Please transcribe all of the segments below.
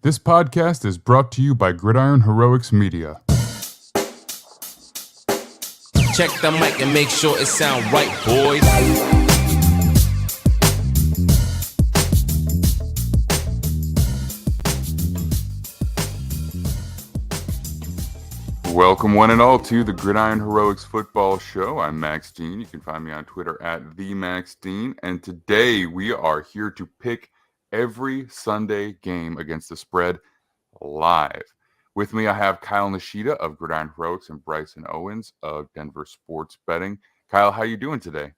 This podcast is brought to you by Gridiron Heroics Media. Check the mic and make sure it sound right, boys. Welcome one and all to the Gridiron Heroics Football Show. I'm Max Dean. You can find me on Twitter at @TheMaxDean. And today we are here to pick every Sunday game against the spread live. With me, I have Kyle Nishida of Gridiron Heroics and Brison Owens of Denver Sports Betting. Kyle, how you doing today?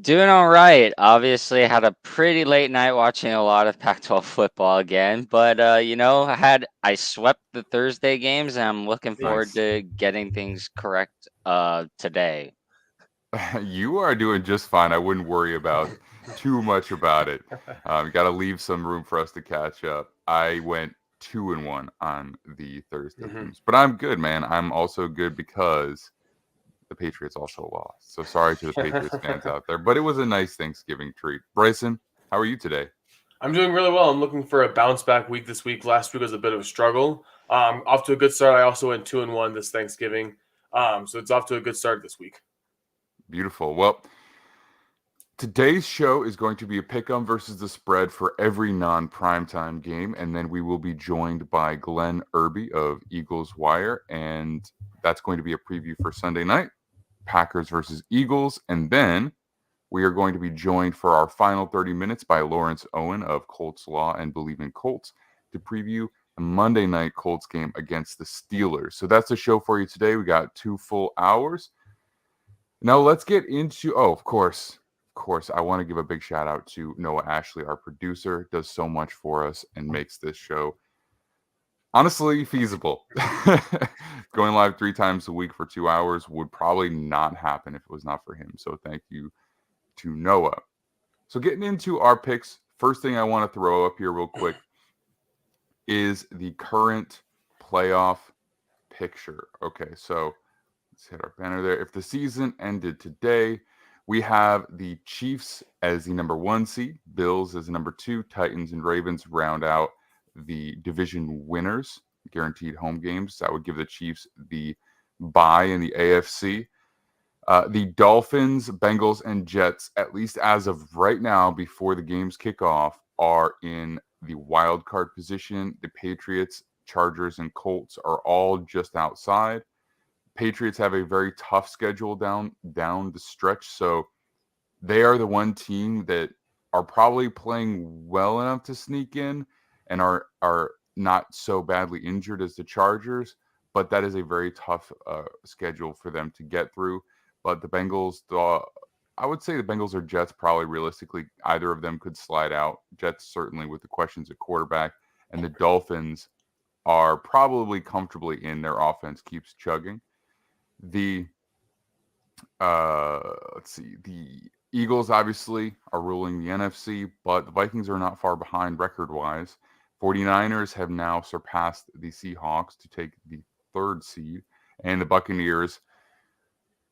Doing all right. Obviously, had a pretty late night watching a lot of Pac-12 football again, but I swept the Thursday games, and I'm looking forward to getting things correct today. You are doing just fine. I wouldn't worry about too much about it. You got to leave some room for us to catch up. I went 2-1 on the Thursday games, but I'm good, man. I'm also good because the Patriots also lost. So sorry to the Patriots fans out there, but it was a nice Thanksgiving treat. Brison, how are you today? I'm doing really well. I'm looking for a bounce back week this week. Last week was a bit of a struggle. Off to a good start. I also went 2-1 this Thanksgiving. So it's off to a good start this week. Beautiful. Well, today's show is going to be a pick-em versus the spread for every non-primetime game, and then we will be joined by Glenn Erby of Eagles Wire, and that's going to be a preview for Sunday night, Packers versus Eagles, and then we are going to be joined for our final 30 minutes by Lawrence Owen of Colts Law and Believe in Colts to preview a Monday night Colts game against the Steelers. So that's the show for you today. We got 2 full hours. Now let's get into, of course, I want to give a big shout out to Noah Ashley, our producer, does so much for us and makes this show honestly feasible. Going live 3 times a week for 2 hours would probably not happen if it was not for him. So thank you to Noah. So getting into our picks, first thing I want to throw up here real quick is the current playoff picture. Okay, so let's hit our banner there. If the season ended today, we have the Chiefs as the number 1 seed, Bills as the number 2, Titans and Ravens round out the division winners, guaranteed home games. That would give the Chiefs the bye in the AFC. The Dolphins, Bengals, and Jets, at least as of right now, before the games kick off, are in the wild card position. The Patriots, Chargers, and Colts are all just outside. Patriots have a very tough schedule down the stretch, so they are the one team that are probably playing well enough to sneak in and are not so badly injured as the Chargers, but that is a very tough schedule for them to get through. But the Bengals, I would say the Bengals or Jets, probably realistically, either of them could slide out. Jets certainly with the questions at quarterback, and the Dolphins are probably comfortably in. Their offense keeps chugging. The the Eagles obviously are ruling the NFC, but the Vikings are not far behind record-wise. 49ers have now surpassed the Seahawks to take the 3rd seed, and the Buccaneers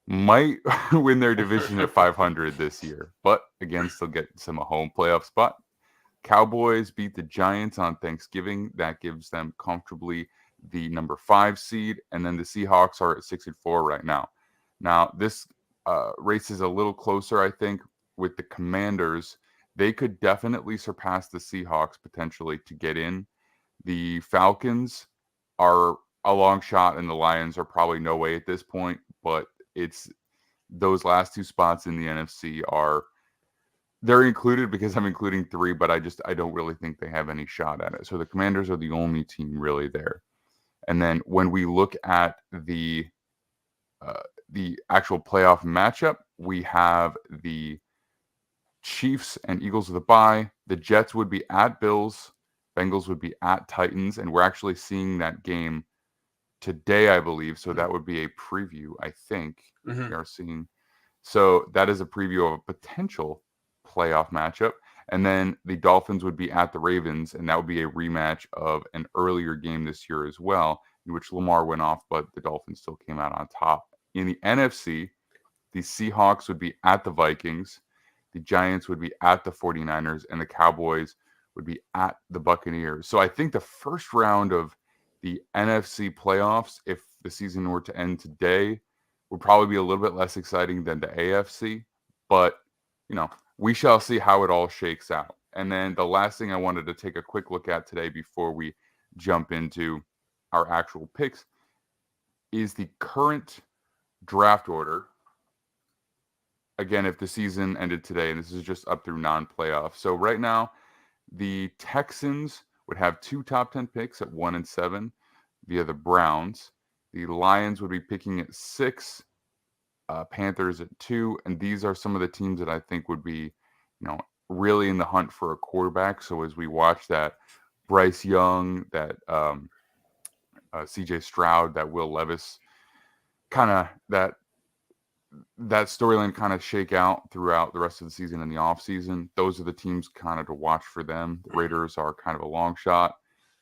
might win their division at 500 this year, but again, still get a home playoff spot. Cowboys beat the Giants on Thanksgiving. That gives them comfortably the number 5 seed, and then the Seahawks are at 6-4 right now. Now, this race is a little closer, I think, with the Commanders. They could definitely surpass the Seahawks potentially to get in. The Falcons are a long shot, and the Lions are probably no way at this point, but it's those last 2 spots in the NFC they're included because I'm including 3, but I don't really think they have any shot at it. So the Commanders are the only team really there. And then when we look at the actual playoff matchup, we have the Chiefs and Eagles with a bye. The Jets would be at Bills. Bengals would be at Titans. And we're actually seeing that game today, I believe. So that would be a preview, I think. We are seeing. So that is a preview of a potential playoff matchup. And then the Dolphins would be at the Ravens, and that would be a rematch of an earlier game this year as well, in which Lamar went off, but the Dolphins still came out on top. In the NFC, the Seahawks would be at the Vikings, the Giants would be at the 49ers, and the Cowboys would be at the Buccaneers. So I think the first round of the NFC playoffs, if the season were to end today, would probably be a little bit less exciting than the AFC. But, we shall see how it all shakes out. And then the last thing I wanted to take a quick look at today before we jump into our actual picks is the current draft order. Again, if the season ended today, and this is just up through non-playoff. So right now, the Texans would have 2 top 10 picks at 1 and 7 via the Browns. The Lions would be picking at 6, Panthers at 2, and these are some of the teams that I think would be, really in the hunt for a quarterback. So as we watch that Bryce Young, that CJ Stroud, that Will Levis, kind of that storyline kind of shake out throughout the rest of the season and the offseason. Those are the teams kind of to watch for them. The Raiders are kind of a long shot.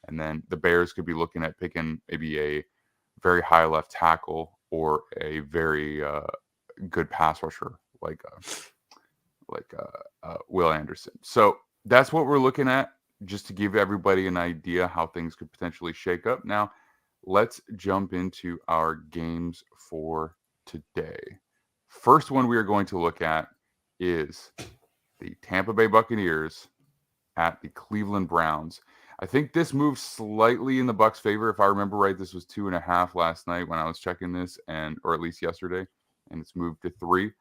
And then the Bears could be looking at picking maybe a very high left tackle or a very good pass rusher like Will Anderson. So that's what we're looking at, just to give everybody an idea how things could potentially shake up. Now, let's jump into our games for today. First one we are going to look at is the Tampa Bay Buccaneers at the Cleveland Browns. I think this moved slightly in the Bucs' favor. If I remember right, this was 2.5 last night when I was checking this, or at least yesterday, and it's moved to 3.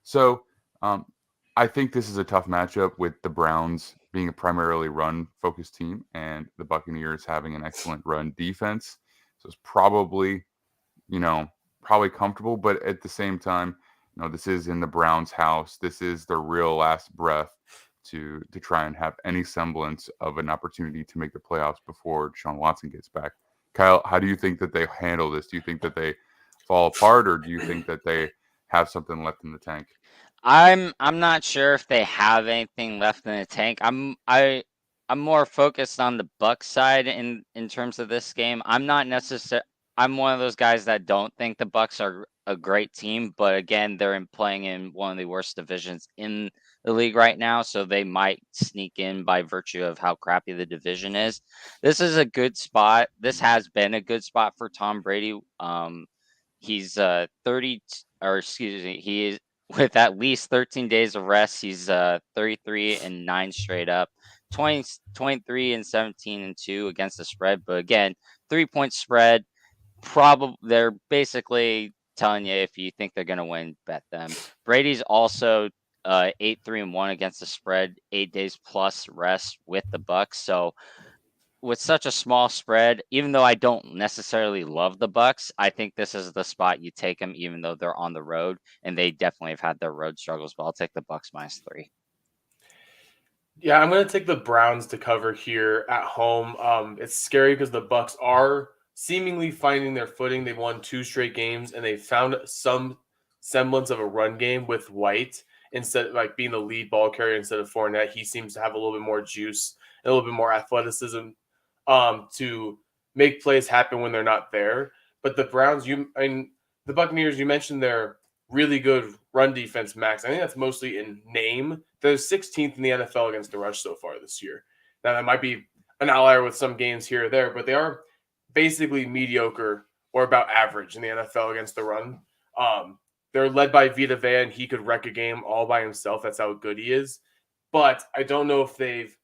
So I think this is a tough matchup with the Browns being a primarily run-focused team and the Buccaneers having an excellent run defense. So it's probably comfortable, but at the same time, this is in the Browns' house. This is their real last breath to try and have any semblance of an opportunity to make the playoffs before Deshaun Watson gets back. Kyle, how do you think that they handle this? Do you think that they fall apart, or do you think that they have something left in the tank? I'm not sure if they have anything left in the tank. I'm more focused on the Bucs side in terms of this game. I'm one of those guys that don't think the Bucs are a great team, but again, they're playing in one of the worst divisions in the league right now, so they might sneak in by virtue of how crappy the division is. This is a good spot. This has been a good spot for Tom Brady. He's 30, or excuse me, he is with at least 13 days of rest. He's 33-9 straight up, 23-17-2 against the spread. But again, 3-point spread. They're basically telling you, if you think they're going to win, bet them. Brady's also 8-3-1 against the spread, 8 days plus rest with the Bucs. So with such a small spread, even though I don't necessarily love the Bucs, I think this is the spot you take them, even though they're on the road, and they definitely have had their road struggles. But I'll take the Bucs -3. Yeah, I'm going to take the Browns to cover here at home. It's scary because the Bucs are seemingly finding their footing. They've won 2 straight games, and they found some semblance of a run game with White instead of being the lead ball carrier instead of Fournette. He seems to have a little bit more juice and a little bit more athleticism to make plays happen when they're not there. But the Browns, the Buccaneers, you mentioned their really good run defense, Max. I think that's mostly in name. They're 16th in the NFL against the rush so far this year. Now, that might be an outlier with some games here or there, but they are basically mediocre or about average in the NFL against the run. They're led by Vita Vea, and he could wreck a game all by himself. That's how good he is. But I don't know if they've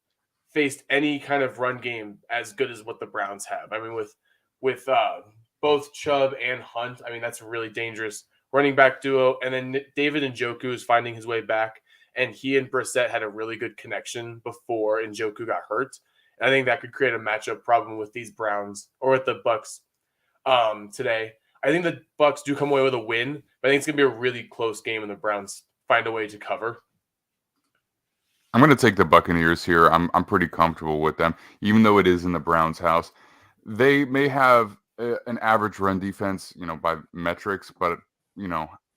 faced any kind of run game as good as what the Browns have. I mean, with both Chubb and Hunt, I mean, that's a really dangerous running back duo. And then David Njoku is finding his way back, and he and Brissett had a really good connection before Njoku got hurt. And I think that could create a matchup problem with these Browns or with the Bucs today. I think the Bucs do come away with a win, but I think it's going to be a really close game, and the Browns find a way to cover. I'm going to take the Buccaneers here. I'm pretty comfortable with them, even though it is in the Browns' house. They may have an average run defense, by metrics, but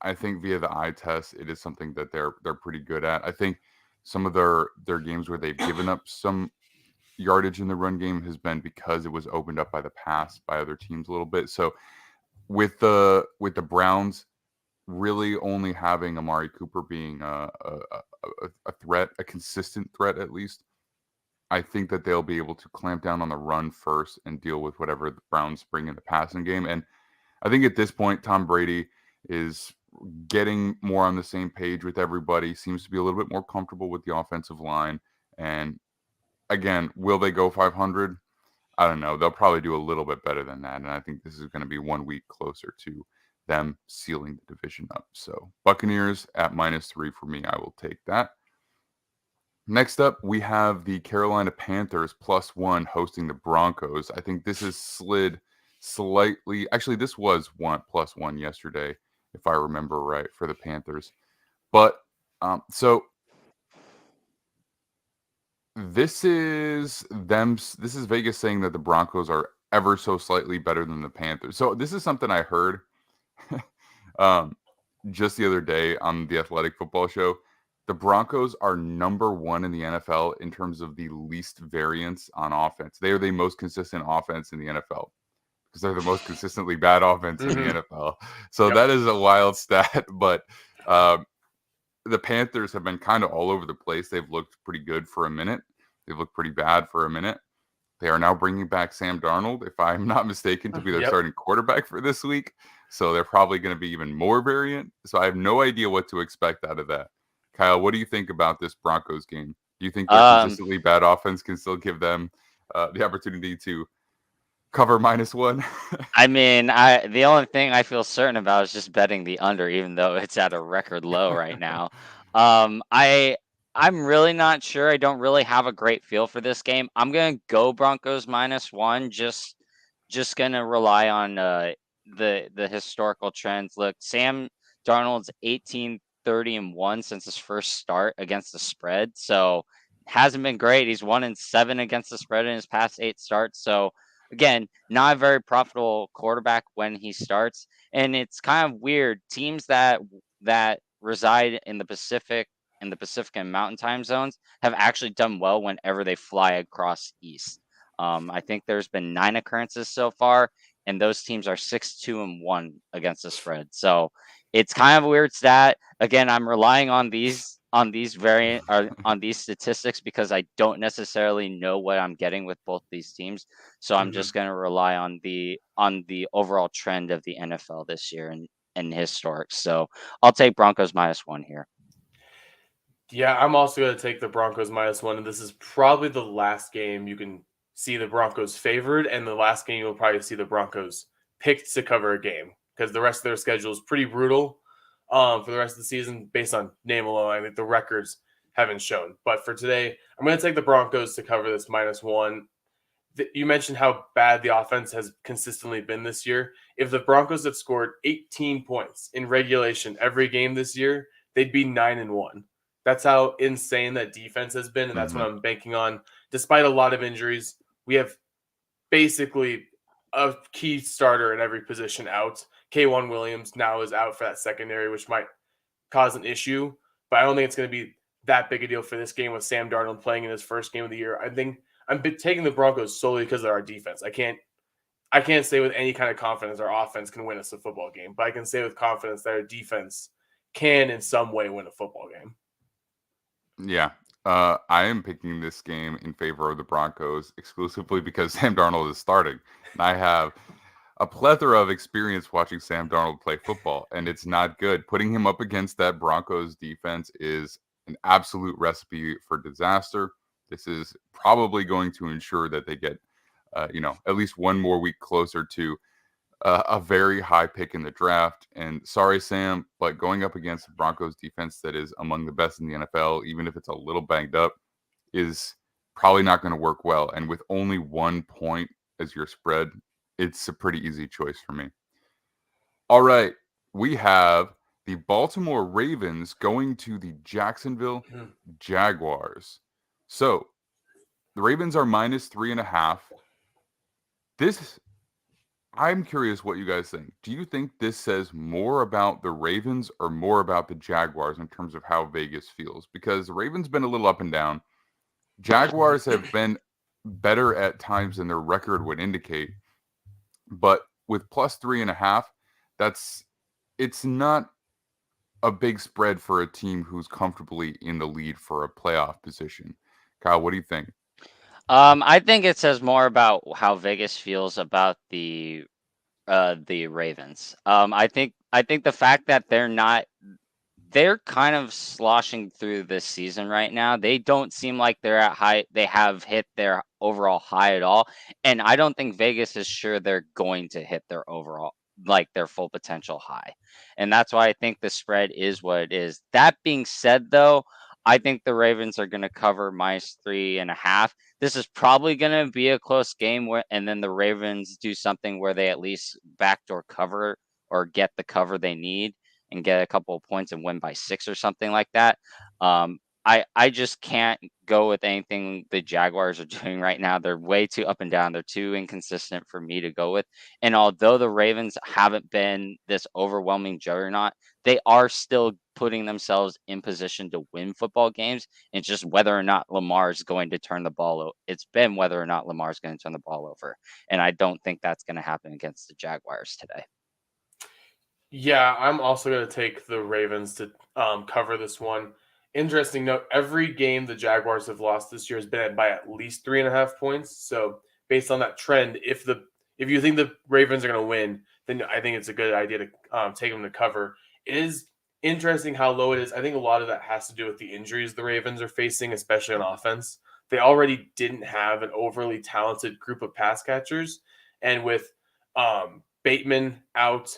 I think via the eye test, it is something that they're pretty good at. I think some of their games where they've given up some yardage in the run game has been because it was opened up by the pass by other teams a little bit. So with the Browns really only having Amari Cooper being a threat, a consistent threat at least, I think that they'll be able to clamp down on the run first and deal with whatever the Browns bring in the passing game. And I think at this point, Tom Brady is getting more on the same page with everybody, seems to be a little bit more comfortable with the offensive line. And again, will they go 500? I don't know. They'll probably do a little bit better than that. And I think this is going to be 1 week closer to them sealing the division up. So Buccaneers at -3 for me. I will take that. Next up, we have the Carolina Panthers +1 hosting the Broncos. I think this is slid slightly. Actually, this was +1 yesterday, if I remember right, for the Panthers. But so this is them. This is Vegas saying that the Broncos are ever so slightly better than the Panthers. So this is something I heard just the other day on the Athletic Football Show. The Broncos are number 1 in the NFL in terms of the least variance on offense. They are the most consistent offense in the NFL because they're the most consistently bad offense in the NFL. So that is a wild stat. But the Panthers have been kind of all over the place. They've looked pretty good for a minute. They've looked pretty bad for a minute. They are now bringing back Sam Darnold, if I'm not mistaken, to be their starting quarterback for this week. So they're probably going to be even more variant. So I have no idea what to expect out of that. Kyle, what do you think about this Broncos game? Do you think their consistently bad offense can still give them the opportunity to cover -1? I mean, the only thing I feel certain about is just betting the under, even though it's at a record low right now. I'm really not sure. I don't really have a great feel for this game. I'm gonna go Broncos -1. Just gonna rely on the historical trends. Look, Sam Darnold's 18-30-1 since his first start against the spread. So hasn't been great. He's 1-7 against the spread in his past 8 starts. So again, not a very profitable quarterback when he starts. And it's kind of weird. Teams that reside in the Pacific and Mountain time zones have actually done well whenever they fly across east. I think there's been 9 occurrences so far, and those teams are 6-2-1 against the spread. So it's kind of a weird stat. Again, I'm relying on these statistics because I don't necessarily know what I'm getting with both these teams. So I'm just going to rely on the overall trend of the NFL this year and historic. So I'll take Broncos -1 here. Yeah, I'm also going to take the Broncos -1. And this is probably the last game you can see the Broncos favored, and the last game you'll probably see the Broncos picked to cover a game, because the rest of their schedule is pretty brutal for the rest of the season based on name alone. I think the records haven't shown. But for today, I'm going to take the Broncos to cover this -1. You mentioned how bad the offense has consistently been this year. If the Broncos had scored 18 points in regulation every game this year, they'd be 9-1. That's how insane that defense has been, and that's what I'm banking on. Despite a lot of injuries, we have basically a key starter in every position out. K1 Williams now is out for that secondary, which might cause an issue, but I don't think it's going to be that big a deal for this game with Sam Darnold playing in his first game of the year. I think I'm taking the Broncos solely because of our defense. I can't say with any kind of confidence our offense can win us a football game, but I can say with confidence that our defense can in some way win a football game. Yeah. I am picking this game in favor of the Broncos exclusively because Sam Darnold is starting. And I have a plethora of experience watching Sam Darnold play football, and it's not good. Putting him up against that Broncos defense is an absolute recipe for disaster. This is probably going to ensure that they get, at least one more week closer to a very high pick in the draft. And sorry, Sam, but going up against the Broncos defense that is among the best in the NFL, even if it's a little banged up, is probably not going to work well. And with only 1 point as your spread, it's a pretty easy choice for me. All right. We have the Baltimore Ravens going to the Jacksonville Jaguars. So the Ravens are -3.5. I'm curious what you guys think. Do you think this says more about the Ravens or more about the Jaguars in terms of how Vegas feels? Because the Ravens been a little up and down. Jaguars have been better at times than their record would indicate. But with +3.5, it's not a big spread for a team who's comfortably in the lead for a playoff position. Kyle, what do you think? I think it says more about how Vegas feels about the Ravens. I think the fact that they're kind of sloshing through this season right now. They don't seem like they have hit their overall high at all. And I don't think Vegas is sure they're going to hit their overall, like their full potential high. And that's why I think the spread is what it is. That being said, though, I think the Ravens are going to cover -3.5. This is probably going to be a close game and then the Ravens do something where they at least backdoor cover or get the cover they need and get a couple of points and win by 6 or something like that. I just can't go with anything the Jaguars are doing right now. They're way too up and down. They're too inconsistent for me to go with. And although the Ravens haven't been this overwhelming juggernaut, they are still putting themselves in position to win football games. It's just whether or not Lamar is going to turn the ball over. It's been whether or not Lamar is going to turn the ball over. And I don't think that's going to happen against the Jaguars today. Yeah, I'm also going to take the Ravens to cover this one. Interesting note, every game the Jaguars have lost this year has been by at least 3.5 points. So based on that trend, if you think the Ravens are going to win, then I think it's a good idea to take them to cover. It is interesting how low it is. I think a lot of that has to do with the injuries the Ravens are facing, especially on offense. They already didn't have an overly talented group of pass catchers. And with Bateman out,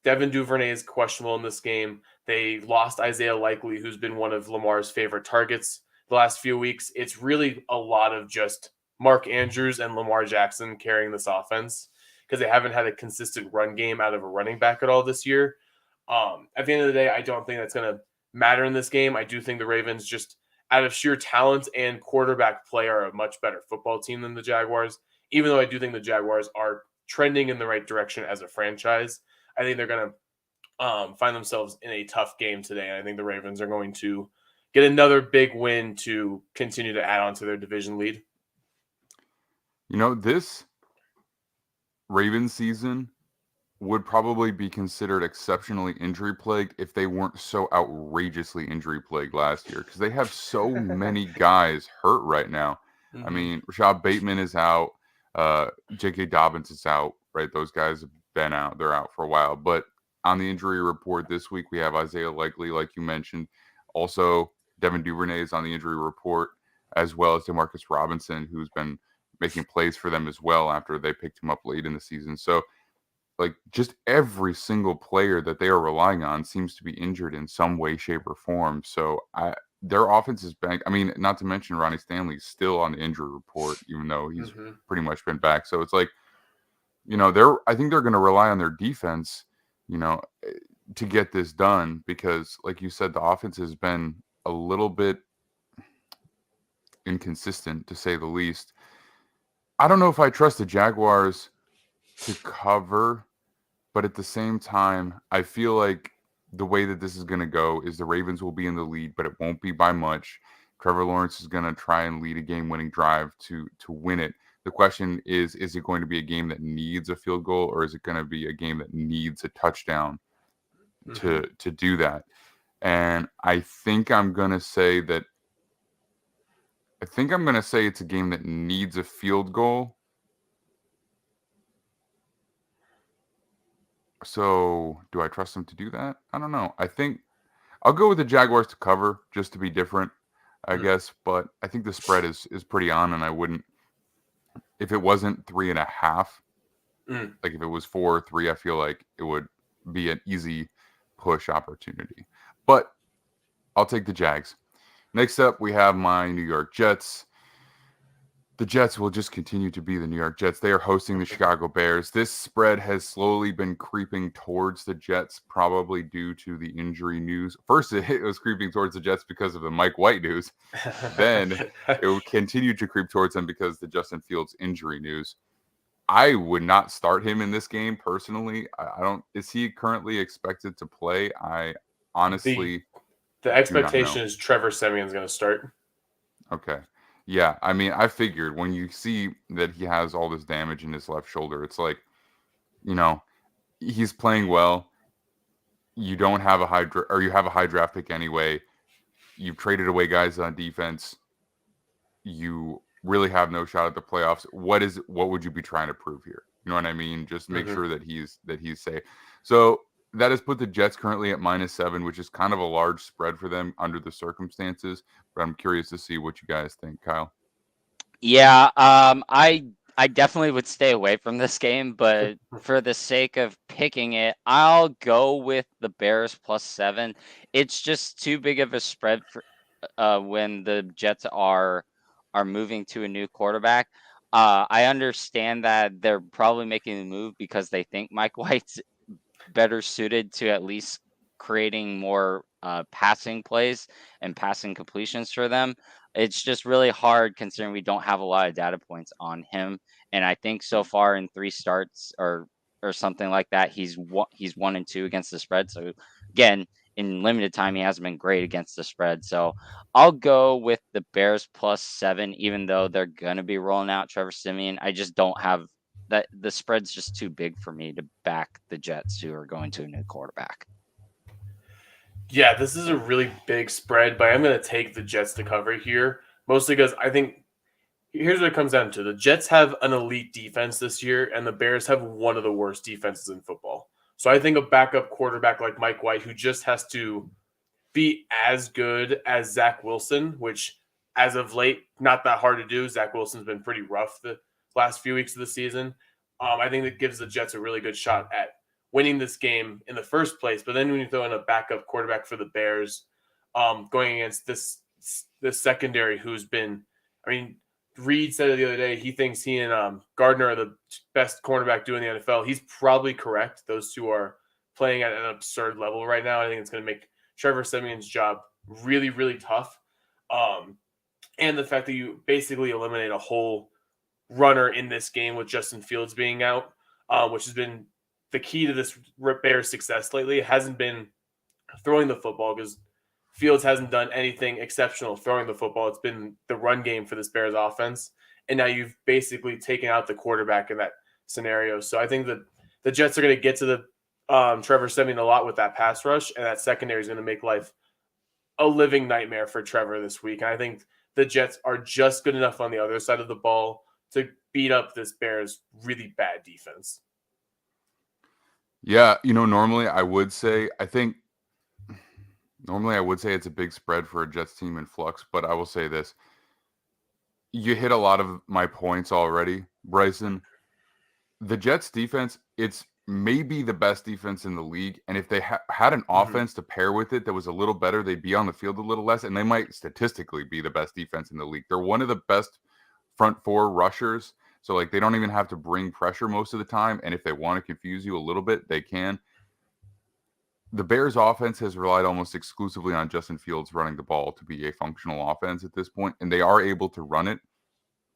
Devin Duvernay is questionable in this game. They lost Isaiah Likely, who's been one of Lamar's favorite targets the last few weeks. It's really a lot of just Mark Andrews and Lamar Jackson carrying this offense because they haven't had a consistent run game out of a running back at all this year. At the end of the day, I don't think that's going to matter in this game. I do think the Ravens, just out of sheer talent and quarterback play, are a much better football team than the Jaguars, even though I do think the Jaguars are trending in the right direction as a franchise. I think they're going to find themselves in a tough game today. And I think the Ravens are going to get another big win to continue to add on to their division lead. You know, this Ravens season would probably be considered exceptionally injury plagued if they weren't so outrageously injury plagued last year, because they have so many guys hurt right now. I mean, Rashad Bateman is out. J.K. Dobbins is out, right? Those guys have been out. They're out for a while. But on the injury report this week, we have Isaiah Likely, like you mentioned. Also, Devin Duvernay is on the injury report, as well as Demarcus Robinson, who's been making plays for them as well after they picked him up late in the season. So, like, just every single player that they are relying on seems to be injured in some way, shape, or form. So their offense is back. I mean, not to mention Ronnie Stanley's still on the injury report, even though he's pretty much been back. So it's like, you know, I think they're going to rely on their defense, you know, to get this done because, like you said, the offense has been a little bit inconsistent, to say the least. I don't know if I trust the Jaguars to cover, but at the same time, I feel like the way that this is going to go is the Ravens will be in the lead, but it won't be by much. Trevor Lawrence is going to try and lead a game-winning drive to win it. The question is it going to be a game that needs a field goal, or is it going to be a game that needs a touchdown to do that? And I think I'm going to say it's a game that needs a field goal. So do I trust them to do that? I don't know. I think I'll go with the Jaguars to cover just to be different, I guess. But I think the spread is pretty on, and I wouldn't, if it wasn't 3.5, like if it was 4 or 3, I feel like it would be an easy push opportunity. But I'll take the Jags. Next up, we have my New York Jets. The Jets will just continue to be the New York Jets. They are hosting the Chicago Bears. This spread has slowly been creeping towards the Jets, probably due to the injury news. First, it was creeping towards the Jets because of the Mike White news. Then it would continue to creep towards them because of the Justin Fields injury news. I would not start him in this game personally. I don't. Is he currently expected to play? I honestly, the expectation is Trevor Siemian's going to start. Okay. Yeah, I mean, I figured when you see that he has all this damage in his left shoulder, it's like, you know, he's playing well. You don't have you have a high draft pick anyway. You've traded away guys on defense. You really have no shot at the playoffs. What would you be trying to prove here? You know what I mean? Just make sure that he's safe. So that has put the Jets currently at -7, which is kind of a large spread for them under the circumstances. But I'm curious to see what you guys think, Kyle. Yeah, I definitely would stay away from this game, but for the sake of picking it, I'll go with the Bears +7. It's just too big of a spread for when the Jets are moving to a new quarterback. I understand that they're probably making the move because they think Mike White's better suited to at least creating more passing plays and passing completions for them. It's just really hard considering we don't have a lot of data points on him. And I think so far in 3 starts or something like that, he's 1-2 against the spread. So again, in limited time, he hasn't been great against the spread. So I'll go with the Bears +7, even though they're gonna be rolling out Trevor Siemian. I just don't have that the spread's just too big for me to back the Jets who are going to a new quarterback. Yeah, this is a really big spread, but I'm going to take the Jets to cover here, mostly because I think here's what it comes down to. The Jets have an elite defense this year, and the Bears have one of the worst defenses in football. So I think a backup quarterback like Mike White, who just has to be as good as Zach Wilson, which as of late, not that hard to do. Zach Wilson's been pretty rough the last few weeks of the season. I think that gives the Jets a really good shot at winning this game in the first place. But then when you throw in a backup quarterback for the Bears, going against this secondary who's been, I mean, Reed said it the other day, he thinks he and Gardner are the best cornerback doing the NFL. He's probably correct. Those two are playing at an absurd level right now. I think it's going to make Trevor Siemian's job really, really tough. And the fact that you basically eliminate a whole runner in this game with Justin Fields being out, which has been the key to this Bears success lately. It hasn't been throwing the football because Fields hasn't done anything exceptional throwing the football. It's been the run game for this Bears offense. And now you've basically taken out the quarterback in that scenario. So I think that the Jets are going to get to the Trevor Siemian a lot with that pass rush, and that secondary is going to make life a living nightmare for Trevor this week. And I think the Jets are just good enough on the other side of the ball to beat up this Bears really bad defense. Yeah, normally I would say it's a big spread for a Jets team in flux, but I will say this. You hit a lot of my points already, Brison. The Jets defense, it's maybe the best defense in the league, and if they had an offense to pair with it that was a little better, they'd be on the field a little less, and they might statistically be the best defense in the league. They're one of the best front four rushers, so like they don't even have to bring pressure most of the time, and if they want to confuse you a little bit, they can. The Bears offense has relied almost exclusively on Justin Fields running the ball to be a functional offense at this point, and they are able to run it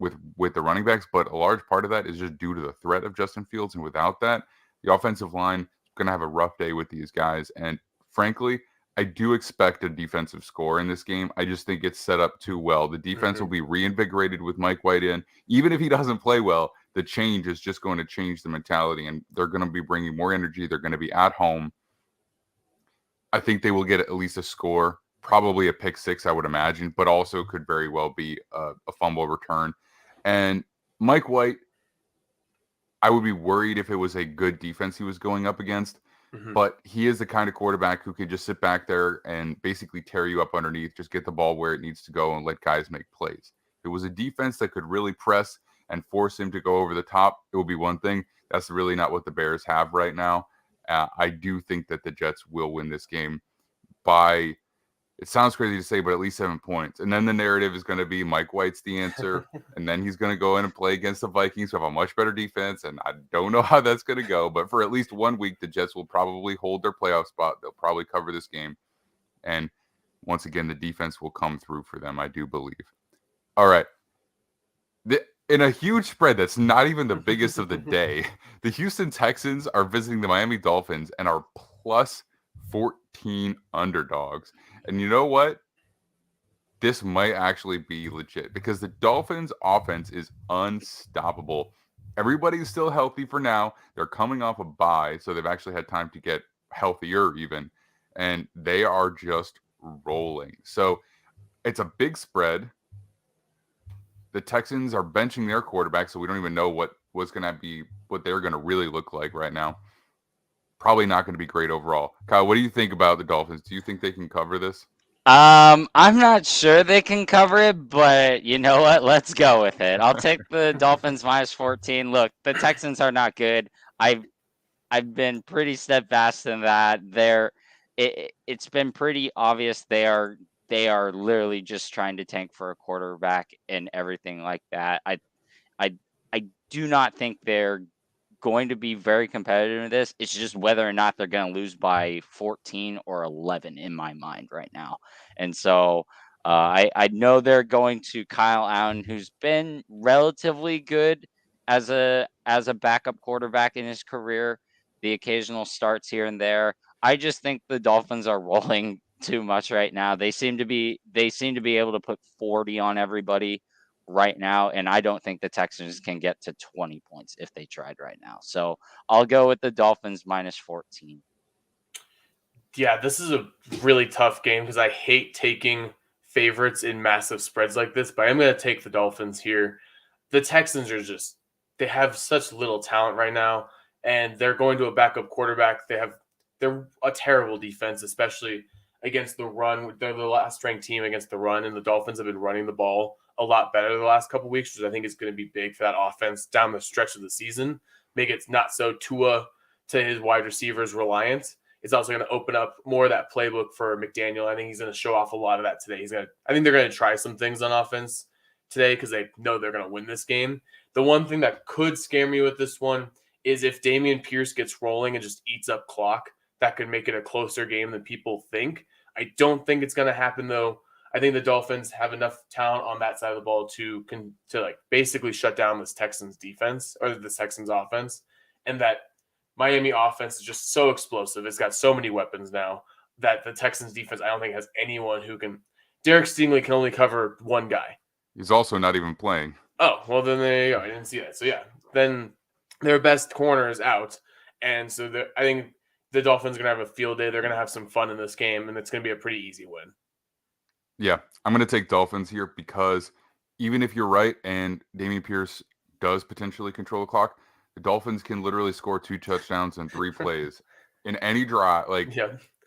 with the running backs, but a large part of that is just due to the threat of Justin Fields, and without that, the offensive line is going to have a rough day with these guys. And frankly, I do expect a defensive score in this game. I just think it's set up too well. The defense will be reinvigorated with Mike White in. Even if he doesn't play well, the change is just going to change the mentality, and they're going to be bringing more energy. They're going to be at home. I think they will get at least a score, probably a pick six, I would imagine, but also could very well be a fumble return. And Mike White, I would be worried if it was a good defense he was going up against, but he is the kind of quarterback who could just sit back there and basically tear you up underneath, just get the ball where it needs to go and let guys make plays. If it was a defense that could really press and force him to go over the top, it would be one thing. That's really not what the Bears have right now. I do think that the Jets will win this game by, it sounds crazy to say, but at least 7 points. And then the narrative is going to be Mike White's the answer. And then he's going to go in and play against the Vikings, who have a much better defense. And I don't know how that's going to go. But for at least 1 week, the Jets will probably hold their playoff spot. They'll probably cover this game. And once again, the defense will come through for them, I do believe. All right. In a huge spread that's not even the biggest of the day, the Houston Texans are visiting the Miami Dolphins and are plus 14 underdogs. And you know what? This might actually be legit because the Dolphins' offense is unstoppable. Everybody's still healthy for now. They're coming off a bye, so they've actually had time to get healthier even. And they are just rolling. So it's a big spread. the Texans are benching their quarterback, so we don't even know what they're going to really look like right now. Probably not going to be great overall. Kyle, what do you think about the Dolphins? Do you think they can cover this? I'm not sure they can cover it, but you know what? Let's go with it. I'll take the Dolphins minus 14. Look, the Texans are not good. I've been pretty steadfast in that. It's been pretty obvious they are literally just trying to tank for a quarterback and everything like that. I I do not think they're going to be very competitive in this. It's just whether or not they're going to lose by 14 or 11 in my mind right now. And so I know they're going to Kyle Allen, who's been relatively good as a backup quarterback in his career. The occasional starts here and there. I just think the Dolphins are rolling too much right now. They seem to be able to put 40 on everybody right now, and I don't think the Texans can get to 20 points if they tried right now. So I'll go with the Dolphins minus 14. Yeah, this is a really tough game because I hate taking favorites in massive spreads like this, but I'm going to take the Dolphins here. The Texans are they have such little talent right now, and they're going to a backup quarterback. They're a terrible defense, especially against the run. They're the last ranked team against the run, and the Dolphins have been running the ball a lot better the last couple of weeks, which I think is going to be big for that offense down the stretch of the season. Make it not so Tua to his wide receivers reliant. It's also going to open up more of that playbook for McDaniel. I think he's going to show off a lot of that today. I think they're going to try some things on offense today because they know they're going to win this game. The one thing that could scare me with this one is if Dameon Pierce gets rolling and just eats up clock, that could make it a closer game than people think. I don't think it's going to happen though. I think the Dolphins have enough talent on that side of the ball to like basically shut down this Texans defense or the Texans offense, and that Miami offense is just so explosive. It's got so many weapons now that the Texans defense, I don't think, has anyone who can. Derek Stingley can only cover one guy. He's also not even playing. Oh, well, then there you go. I didn't see that. So, yeah, then their best corner is out. And so I think the Dolphins are going to have a field day. They're going to have some fun in this game, and it's going to be a pretty easy win. Yeah, I'm going to take Dolphins here because even if you're right and Dameon Pierce does potentially control the clock, the Dolphins can literally score 2 touchdowns in 3 plays in any drive. Like,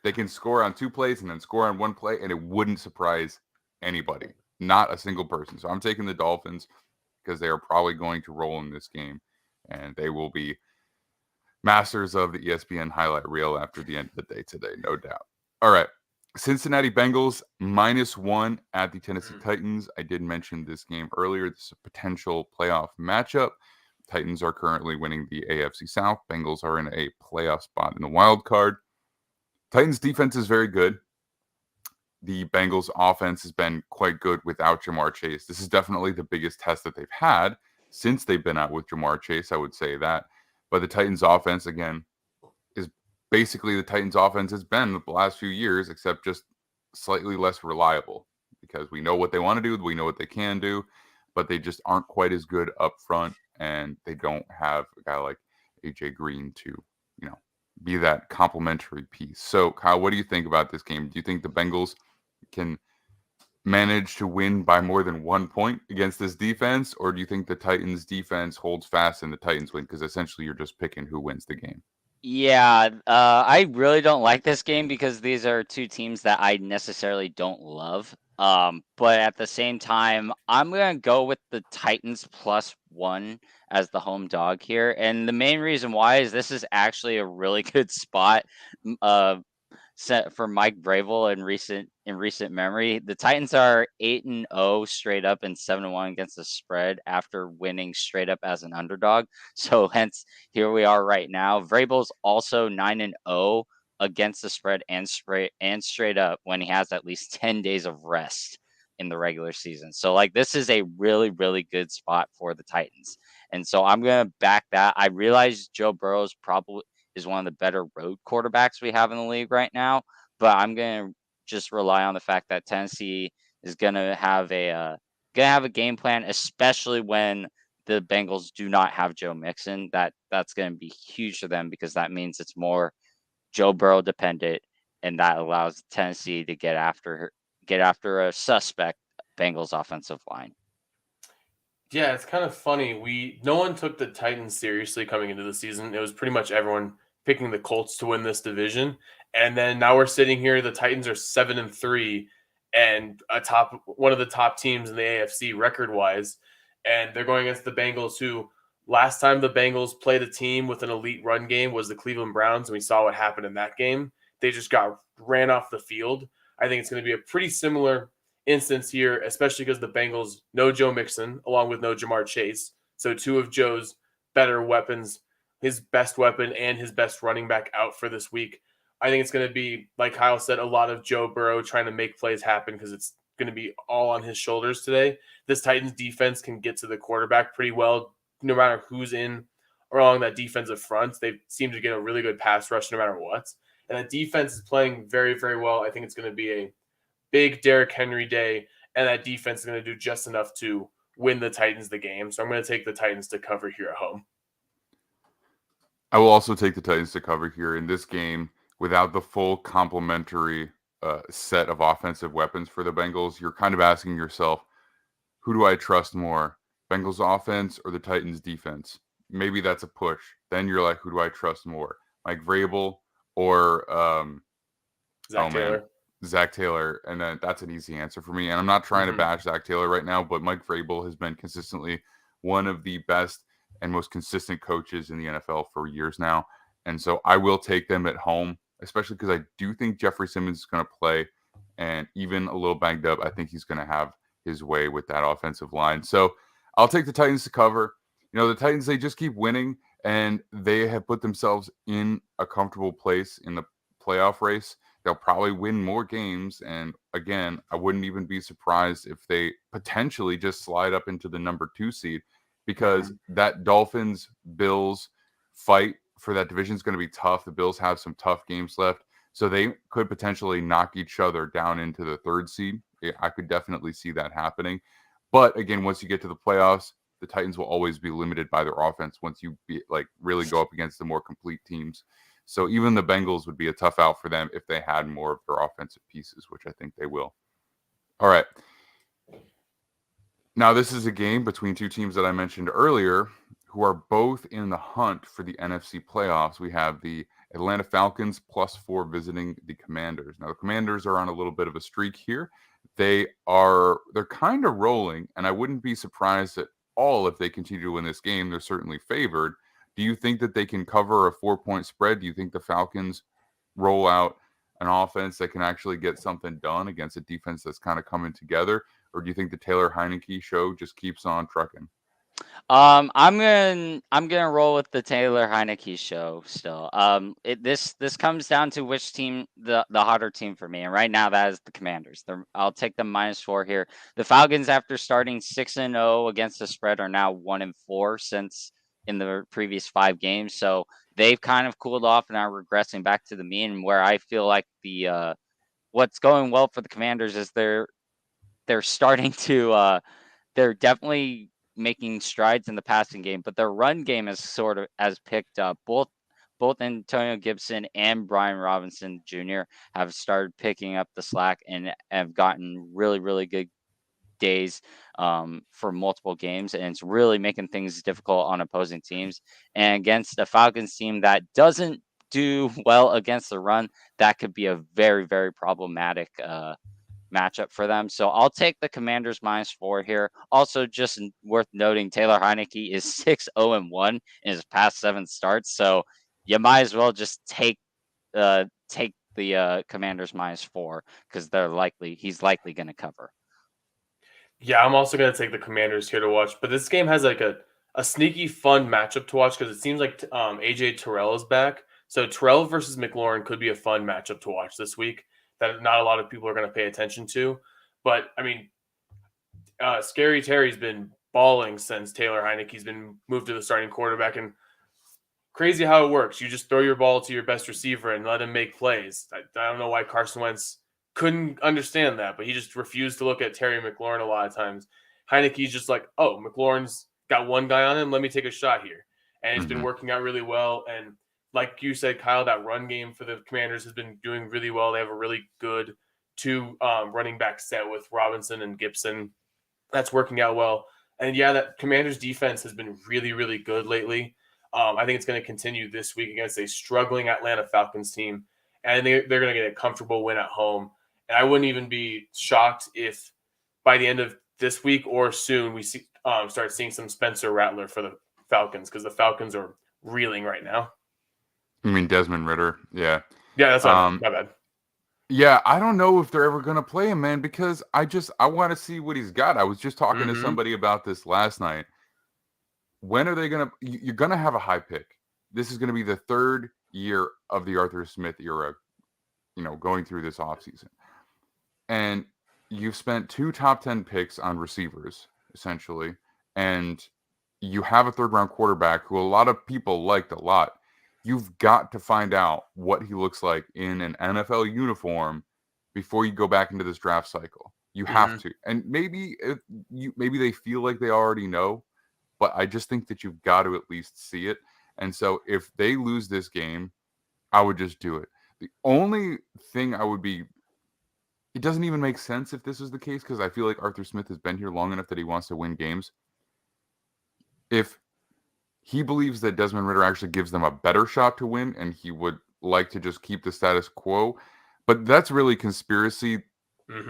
they can score on 2 plays and then score on 1 play, and it wouldn't surprise anybody, not a single person. So I'm taking the Dolphins because they are probably going to roll in this game, and they will be masters of the ESPN highlight reel after the end of the day today, no doubt. All right. Cincinnati Bengals -1 at the Tennessee Titans. I did mention this game earlier. This is a potential playoff matchup. Titans are currently winning the AFC South. Bengals are in a playoff spot in the wild card. Titans defense is very good. The Bengals offense has been quite good without Jamar Chase. This is definitely the biggest test that they've had since they've been out with Jamar Chase, I would say that. But the Titans offense, again, is basically the Titans offense has been the last few years, except just slightly less reliable because we know what they want to do. We know what they can do, but they just aren't quite as good up front, and they don't have a guy like AJ Green to, be that complementary piece. So, Kyle, what do you think about this game? Do you think the Bengals can manage to win by more than 1 point against this defense, or do you think the Titans defense holds fast and the Titans win? Because essentially you're just picking who wins the game. Yeah, I really don't like this game because these are 2 teams that I necessarily don't love. But at the same time, I'm going to go with the Titans +1 as the home dog here. And the main reason why is this is actually a really good spot set for Mike Vrabel in recent memory. The Titans are 8-0 straight up and 7-1 against the spread after winning straight up as an underdog. So hence here we are right now. Vrabel's also 9-0 against the spread and straight up when he has at least 10 days of rest in the regular season. So like this is a really, really good spot for the Titans. And so I'm going to back that. I realize Joe Burrow's probably is one of the better road quarterbacks we have in the league right now, but I'm going to just rely on the fact that Tennessee is going to have a game plan, especially when the Bengals do not have Joe Mixon. That's going to be huge for them because that means it's more Joe Burrow dependent, and that allows Tennessee to get after a suspect Bengals offensive line. Yeah, it's kind of funny. No one took the Titans seriously coming into the season. It was pretty much everyone picking the Colts to win this division. And then now we're sitting here, the Titans are 7-3 and one of the top teams in the AFC record-wise. And they're going against the Bengals, who last time the Bengals played a team with an elite run game was the Cleveland Browns, and we saw what happened in that game. They just got ran off the field. I think it's going to be a pretty similar instance here, especially because the Bengals no Joe Mixon along with no Jamar Chase. So two of Joe's better weapons, his best weapon and his best running back out for this week. I think it's going to be, like Kyle said, a lot of Joe Burrow trying to make plays happen because it's going to be all on his shoulders today. This Titans defense can get to the quarterback pretty well, no matter who's in or along that defensive front. They seem to get a really good pass rush no matter what. And that defense is playing very, very well. I think it's going to be a big Derrick Henry day, and that defense is going to do just enough to win the Titans the game. So I'm going to take the Titans to cover here at home. I will also take the Titans to cover here in this game without the full complementary set of offensive weapons for the Bengals. You're kind of asking yourself, who do I trust more, Bengals offense or the Titans defense? Maybe that's a push. Then you're like, who do I trust more, Mike Vrabel or Zach Taylor? And then that's an easy answer for me. And I'm not trying to bash Zach Taylor right now, but Mike Vrabel has been consistently one of the best and most consistent coaches in the NFL for years now. And so I will take them at home, especially because I do think Jeffrey Simmons is going to play, and even a little banged up, I think he's going to have his way with that offensive line. So I'll take the Titans to cover. You know, the Titans, they just keep winning, and they have put themselves in a comfortable place in the playoff race. They'll probably win more games. And again, I wouldn't even be surprised if they potentially just slide up into the number 2 seed, because that Dolphins-Bills fight for that division is going to be tough. The Bills have some tough games left, so they could potentially knock each other down into the 3rd seed. I could definitely see that happening. But again, once you get to the playoffs, the Titans will always be limited by their offense once you really go up against the more complete teams. So even the Bengals would be a tough out for them if they had more of their offensive pieces, which I think they will. All right. Now, this is a game between two teams that I mentioned earlier who are both in the hunt for the NFC playoffs. We have the Atlanta Falcons +4 visiting the Commanders. Now, the Commanders are on a little bit of a streak here. They're kind of rolling, and I wouldn't be surprised at all if they continue to win this game. They're certainly favored. Do you think that they can cover a 4-point spread? Do you think the Falcons roll out an offense that can actually get something done against a defense that's kind of coming together? Or do you think the Taylor Heineke show just keeps on trucking? I'm gonna roll with the Taylor Heineke show still. This comes down to which team the hotter team for me, and right now that is the Commanders. I'll take them -4 here. The Falcons, after starting 6-0 against the spread, are now 1-4 since in the previous 5 games. So they've kind of cooled off and are regressing back to the mean. Where I feel like the what's going well for the Commanders is they're starting to they're definitely making strides in the passing game, but their run game is sort of has picked up. Both Antonio Gibson and Brian Robinson Jr. have started picking up the slack and have gotten really, really good days for multiple games, and it's really making things difficult on opposing teams. And against the Falcons team that doesn't do well against the run, that could be a very, very problematic matchup for them. So I'll take the Commanders -4 here. Also, just worth noting, Taylor Heineke is 6-0-1 in his past 7 starts. So you might as well just take the Commanders -4 because he's likely going to cover. Yeah, I'm also going to take the Commanders here to watch. But this game has like a sneaky fun matchup to watch because it seems like AJ Terrell is back. So Terrell versus McLaurin could be a fun matchup to watch this week that not a lot of people are going to pay attention to. But, I mean, Scary Terry's been balling since Taylor Heineke's been moved to the starting quarterback. And crazy how it works. You just throw your ball to your best receiver and let him make plays. I don't know why Carson Wentz couldn't understand that, but he just refused to look at Terry McLaurin a lot of times. Heineke's just like, oh, McLaurin's got one guy on him. Let me take a shot here. And it's been working out really well. And like you said, Kyle, that run game for the Commanders has been doing really well. They have a really good 2 running back set with Robinson and Gibson. That's working out well. And yeah, that Commanders defense has been really, really good lately. I think it's going to continue this week against a struggling Atlanta Falcons team. And they're going to get a comfortable win at home. And I wouldn't even be shocked if by the end of this week or soon we start seeing some Spencer Rattler for the Falcons, because the Falcons are reeling right now. You mean Desmond Ridder? Yeah. Yeah, that's my bad. Yeah, I don't know if they're ever going to play him, man, because I want to see what he's got. I was just talking to somebody about this last night. When are they going to – you're going to have a high pick. This is going to be the third year of the Arthur Smith era, going through this offseason. And you've spent 2 top 10 picks on receivers, essentially, and you have a third-round quarterback who a lot of people liked a lot. You've got to find out what he looks like in an NFL uniform before you go back into this draft cycle. You have to. And maybe they feel like they already know, but I just think that you've got to at least see it. And so if they lose this game, I would just do it. The only thing it doesn't even make sense if this is the case, because I feel like Arthur Smith has been here long enough that he wants to win games. If he believes that Desmond Ridder actually gives them a better shot to win, and he would like to just keep the status quo. But that's really conspiracy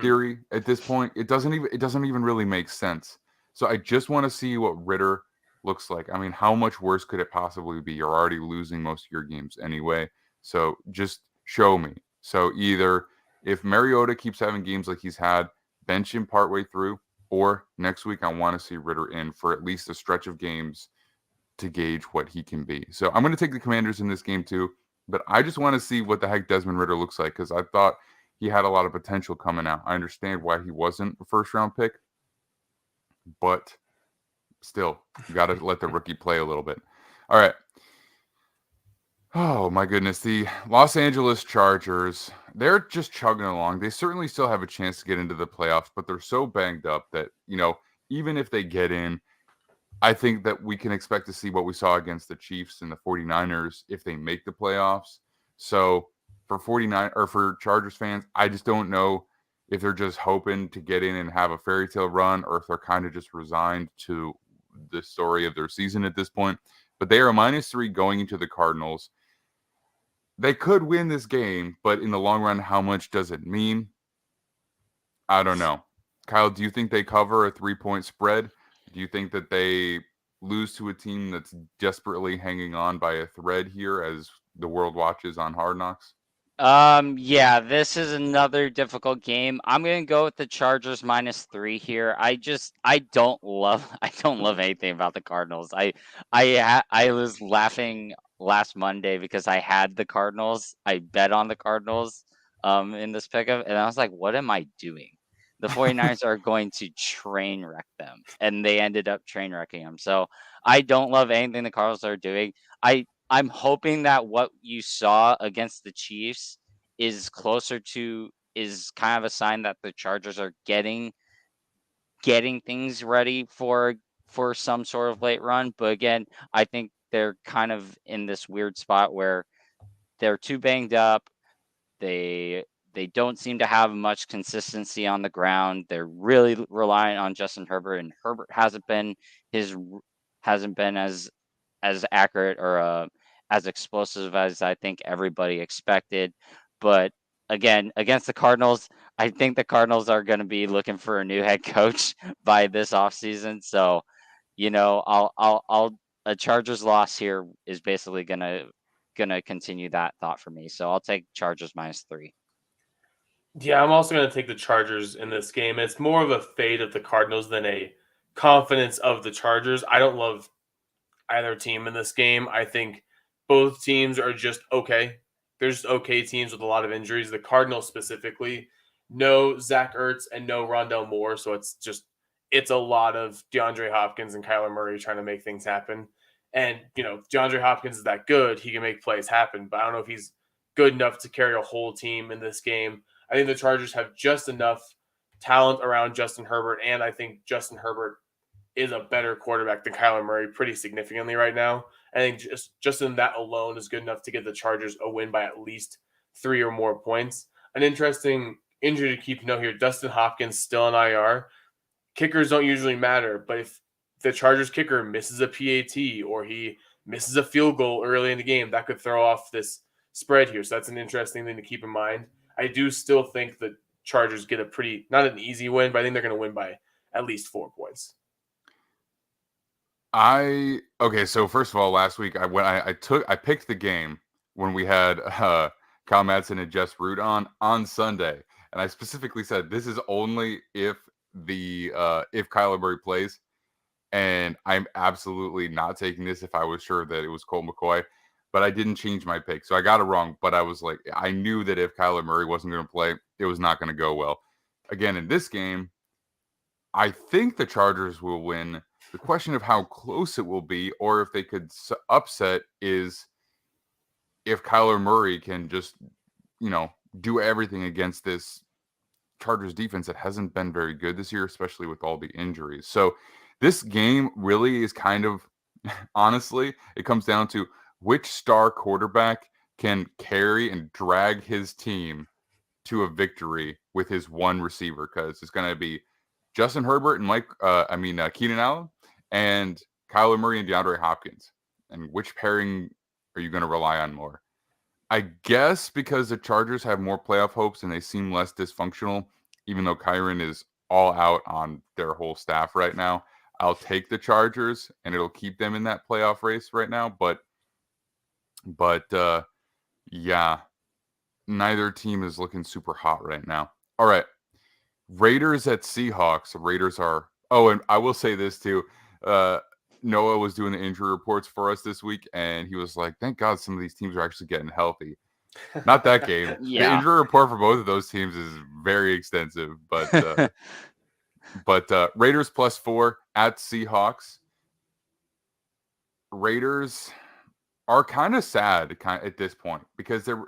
theory at this point. It doesn't even really make sense. So I just want to see what Ridder looks like. I mean, how much worse could it possibly be? You're already losing most of your games anyway. So just show me. So either if Mariota keeps having games like he's had, bench him partway through, or next week I want to see Ridder in for at least a stretch of games to gauge what he can be. So I'm going to take the Commanders in this game too, but I just want to see what the heck Desmond Ridder looks like, because I thought he had a lot of potential coming out. I understand why he wasn't a first-round pick, but still, you got to let the rookie play a little bit. All right. Oh, my goodness. The Los Angeles Chargers, they're just chugging along. They certainly still have a chance to get into the playoffs, but they're so banged up that, even if they get in, I think that we can expect to see what we saw against the Chiefs and the 49ers if they make the playoffs. So for Chargers fans, I just don't know if they're just hoping to get in and have a fairy tale run, or if they're kind of just resigned to the story of their season at this point. But they are a -3 going into the Cardinals. They could win this game, but in the long run, how much does it mean? I don't know. Kyle, do you think they cover a 3-point spread? Do you think that they lose to a team that's desperately hanging on by a thread here as the world watches on Hard Knocks? Yeah, this is another difficult game. I'm gonna go with the Chargers -3 here. I don't love anything about the Cardinals. I was laughing last Monday because I had the Cardinals. I bet on the Cardinals in this pickup, and I was like, what am I doing? The 49ers are going to train wreck them, and they ended up train wrecking them. So I don't love anything the Cardinals are doing. I'm hoping that what you saw against the Chiefs is kind of a sign that the Chargers are getting things ready for some sort of late run. But again, I think they're kind of in this weird spot where they're too banged up. They don't seem to have much consistency on the ground. They're really relying on Justin Herbert, and Herbert hasn't been as accurate or as explosive as I think everybody expected. But again, against the Cardinals, I think the Cardinals are going to be looking for a new head coach by this offseason. So, I'll a Chargers loss here is basically gonna continue that thought for me. So I'll take Chargers -3. Yeah, I'm also going to take the Chargers in this game. It's more of a fade of the Cardinals than a confidence of the Chargers. I don't love either team in this game. I think both teams are just okay. They're just okay teams with a lot of injuries. The Cardinals specifically, no Zach Ertz and no Rondell Moore. So it's a lot of DeAndre Hopkins and Kyler Murray trying to make things happen. And, DeAndre Hopkins is that good. He can make plays happen, but I don't know if he's good enough to carry a whole team in this game. I think the Chargers have just enough talent around Justin Herbert, and I think Justin Herbert is a better quarterback than Kyler Murray pretty significantly right now. I think just in that alone is good enough to get the Chargers a win by at least 3 or more points. An interesting injury to keep note here, Dustin Hopkins still on IR. Kickers don't usually matter, but if the Chargers kicker misses a PAT or he misses a field goal early in the game, that could throw off this spread here. So that's an interesting thing to keep in mind. I do still think the Chargers get a pretty, not an easy win, but I think they're going to win by at least 4 points. Okay, so first of all, last week I picked the game when we had Kyle Madsen and Jess Root on Sunday, and I specifically said this is only if Kyler Murray plays, and I'm absolutely not taking this if I was sure that it was Colt McCoy, but I didn't change my pick, so I got it wrong. But I was like, I knew that if Kyler Murray wasn't going to play, it was not going to go well. Again, in this game, I think the Chargers will win. The question of how close it will be, or if they could upset, is if Kyler Murray can just, do everything against this Chargers defense that hasn't been very good this year, especially with all the injuries. So this game really is kind of, honestly, it comes down to which star quarterback can carry and drag his team to a victory with his one receiver, because it's going to be Justin Herbert and Keenan Allen and Kyler Murray and DeAndre Hopkins. And which pairing are you going to rely on more? I guess because the Chargers have more playoff hopes and they seem less dysfunctional, even though Kyron is all out on their whole staff right now, I'll take the Chargers and it'll keep them in that playoff race right now. But yeah, neither team is looking super hot right now. All right. Raiders at Seahawks. Raiders are... Oh, and I will say this too. Noah was doing the injury reports for us this week, and he was like, thank God some of these teams are actually getting healthy. Not that game. Yeah. The injury report for both of those teams is very extensive, but Raiders +4 at Seahawks. Raiders are kind of sad at this point because they're...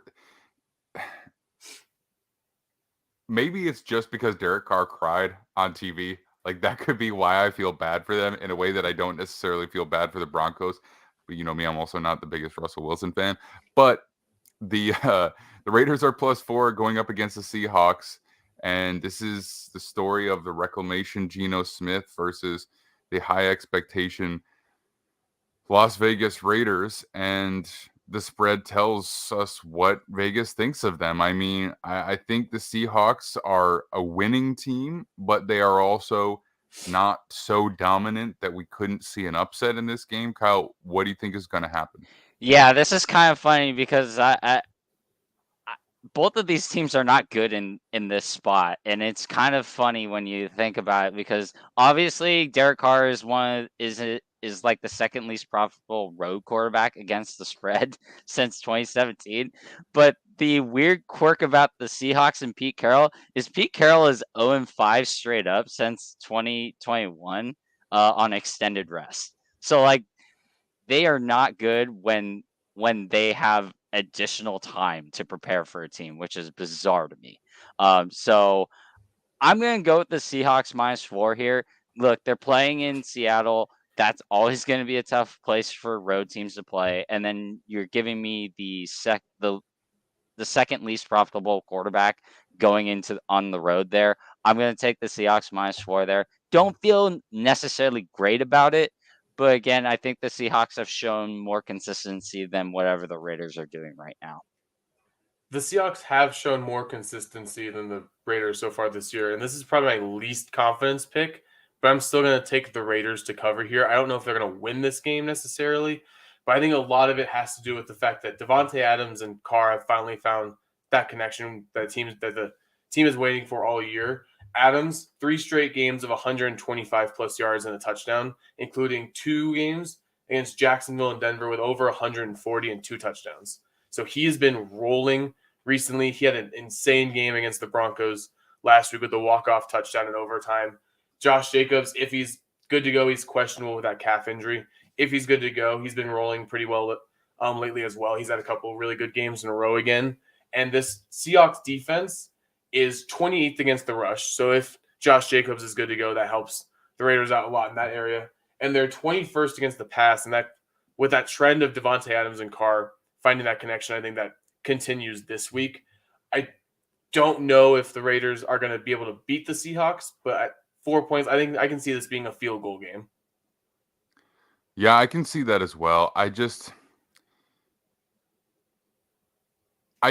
Maybe it's just because Derek Carr cried on TV. Like, that could be why I feel bad for them in a way that I don't necessarily feel bad for the Broncos. But you know me, I'm also not the biggest Russell Wilson fan. But the Raiders are +4 going up against the Seahawks. And this is the story of the reclamation Geno Smith versus the high expectation Las Vegas Raiders. And the spread tells us what Vegas thinks of them. I mean, I think the Seahawks are a winning team, but they are also not so dominant that we couldn't see an upset in this game. Kyle, what do you think is going to happen? Yeah, this is kind of funny because both of these teams are not good in this spot, and it's kind of funny when you think about it because obviously Derek Carr is is like the second least profitable road quarterback against the spread since 2017. But the weird quirk about the Seahawks and Pete Carroll is 0-5 straight up since 2021 on extended rest. So like they are not good when they have additional time to prepare for a team, which is bizarre to me. So I'm going to go with the Seahawks -4 here. Look, they're playing in Seattle. That's always going to be a tough place for road teams to play. And then you're giving me the second least profitable quarterback going into on the road there. I'm going to take the Seahawks -4 there. Don't feel necessarily great about it. But again, I think the Seahawks have shown more consistency than whatever the Raiders are doing right now. The Seahawks have shown more consistency than the Raiders so far this year, and this is probably my least confidence pick, but I'm still going to take the Raiders to cover here. I don't know if they're going to win this game necessarily, but I think a lot of it has to do with the fact that Devontae Adams and Carr have finally found that connection that the team is waiting for all year. Adams, 3 straight games of 125 plus yards and a touchdown, including 2 games against Jacksonville and Denver with over 140 and 2 touchdowns. So he has been rolling recently. He had an insane game against the Broncos last week with the walk-off touchdown in overtime. Josh Jacobs, if he's good to go, he's questionable with that calf injury. If he's good to go, he's been rolling pretty well lately as well. He's had a couple of really good games in a row again. And this Seahawks defense is 28th against the rush. So if Josh Jacobs is good to go, that helps the Raiders out a lot in that area. And they're 21st against the pass. And that with that trend of Devontae Adams and Carr finding that connection, I think that continues this week. I don't know if the Raiders are going to be able to beat the Seahawks, but at 4 points, I think I can see this being a field goal game. Yeah, I can see that as well. I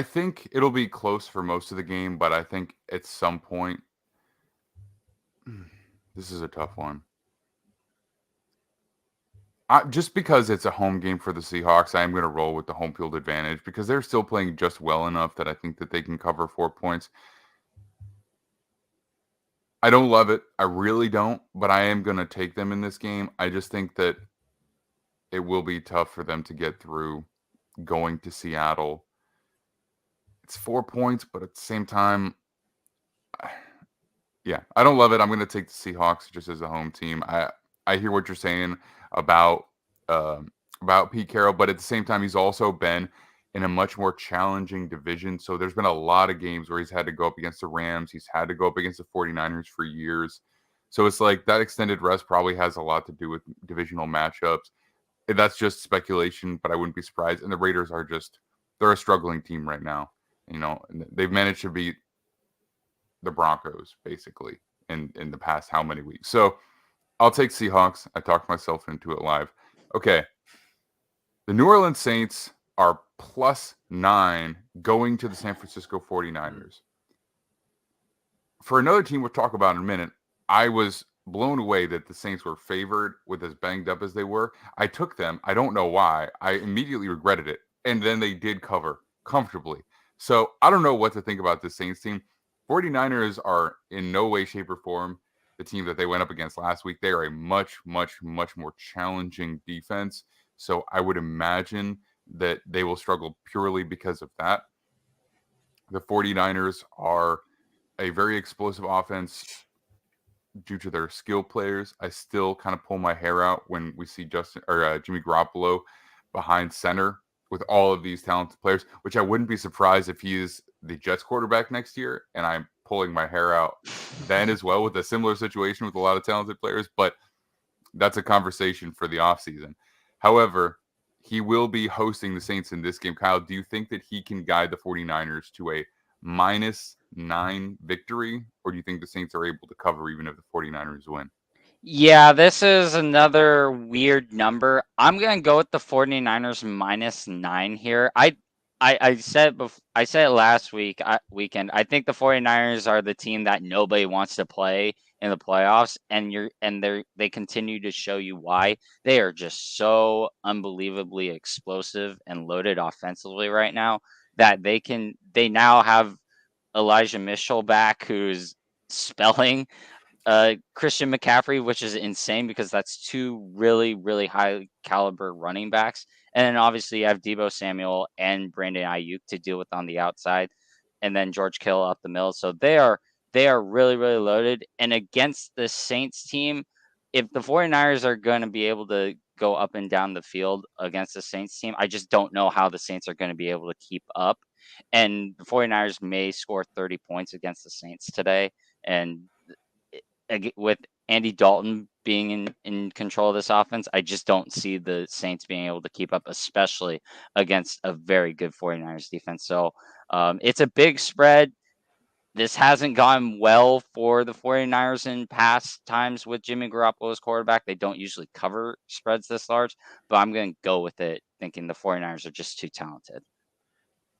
think it'll be close for most of the game, but I think at some point, this is a tough one. Just because it's a home game for the Seahawks, I am going to roll with the home field advantage because they're still playing just well enough that I think that they can cover 4 points. I don't love it. I really don't, but I am going to take them in this game. I just think that it will be tough for them to get through going to Seattle. It's 4 points, but at the same time, yeah, I don't love it. I'm going to take the Seahawks just as a home team. I hear what you're saying about Pete Carroll, but at the same time, he's also been in a much more challenging division. So there's been a lot of games where he's had to go up against the Rams. He's had to go up against the 49ers for years. So it's like that extended rest probably has a lot to do with divisional matchups. That's just speculation, but I wouldn't be surprised. And the Raiders they're a struggling team right now. You know, they've managed to beat the Broncos basically in the past how many weeks. So I'll take Seahawks. I talked myself into it live. Okay. The New Orleans Saints are +9 going to the San Francisco 49ers. For another team we'll talk about in a minute, I was blown away that the Saints were favored with as banged up as they were. I took them. I don't know why. I immediately regretted it. And then they did cover comfortably. So I don't know what to think about this Saints team. 49ers are in no way, shape, or form the team that they went up against last week. They are a much, much, much more challenging defense. So I would imagine that they will struggle purely because of that. The 49ers are a very explosive offense due to their skill players. I still kind of pull my hair out when we see Jimmy Garoppolo behind center with all of these talented players, which I wouldn't be surprised if he is the Jets quarterback next year. And I'm pulling my hair out then as well with a similar situation with a lot of talented players, but that's a conversation for the offseason. However, he will be hosting the Saints in this game. Kyle, do you think that he can guide the 49ers to a -9 victory, or do you think the Saints are able to cover even if the 49ers win? Yeah, this is another weird number. I'm going to go with the 49ers -9 here. I said I said it last weekend. I think the 49ers are the team that nobody wants to play in the playoffs, and they continue to show you why. They are just so unbelievably explosive and loaded offensively right now that they now have Elijah Mitchell back, who's spelling Christian McCaffrey, which is insane because that's two really, really high caliber running backs. And then obviously you have Deebo Samuel and Brandon Ayuk to deal with on the outside, and then George Kittle up the middle. So they are really, really loaded. And against the Saints team, if the 49ers are going to be able to go up and down the field against the Saints team, I just don't know how the Saints are going to be able to keep up. And the 49ers may score 30 points against the Saints today. And with Andy Dalton being in control of this offense, I just don't see the Saints being able to keep up, especially against a very good 49ers defense. So it's a big spread. This hasn't gone well for the 49ers in past times with Jimmy Garoppolo as quarterback. They don't usually cover spreads this large, but I'm going to go with it thinking the 49ers are just too talented.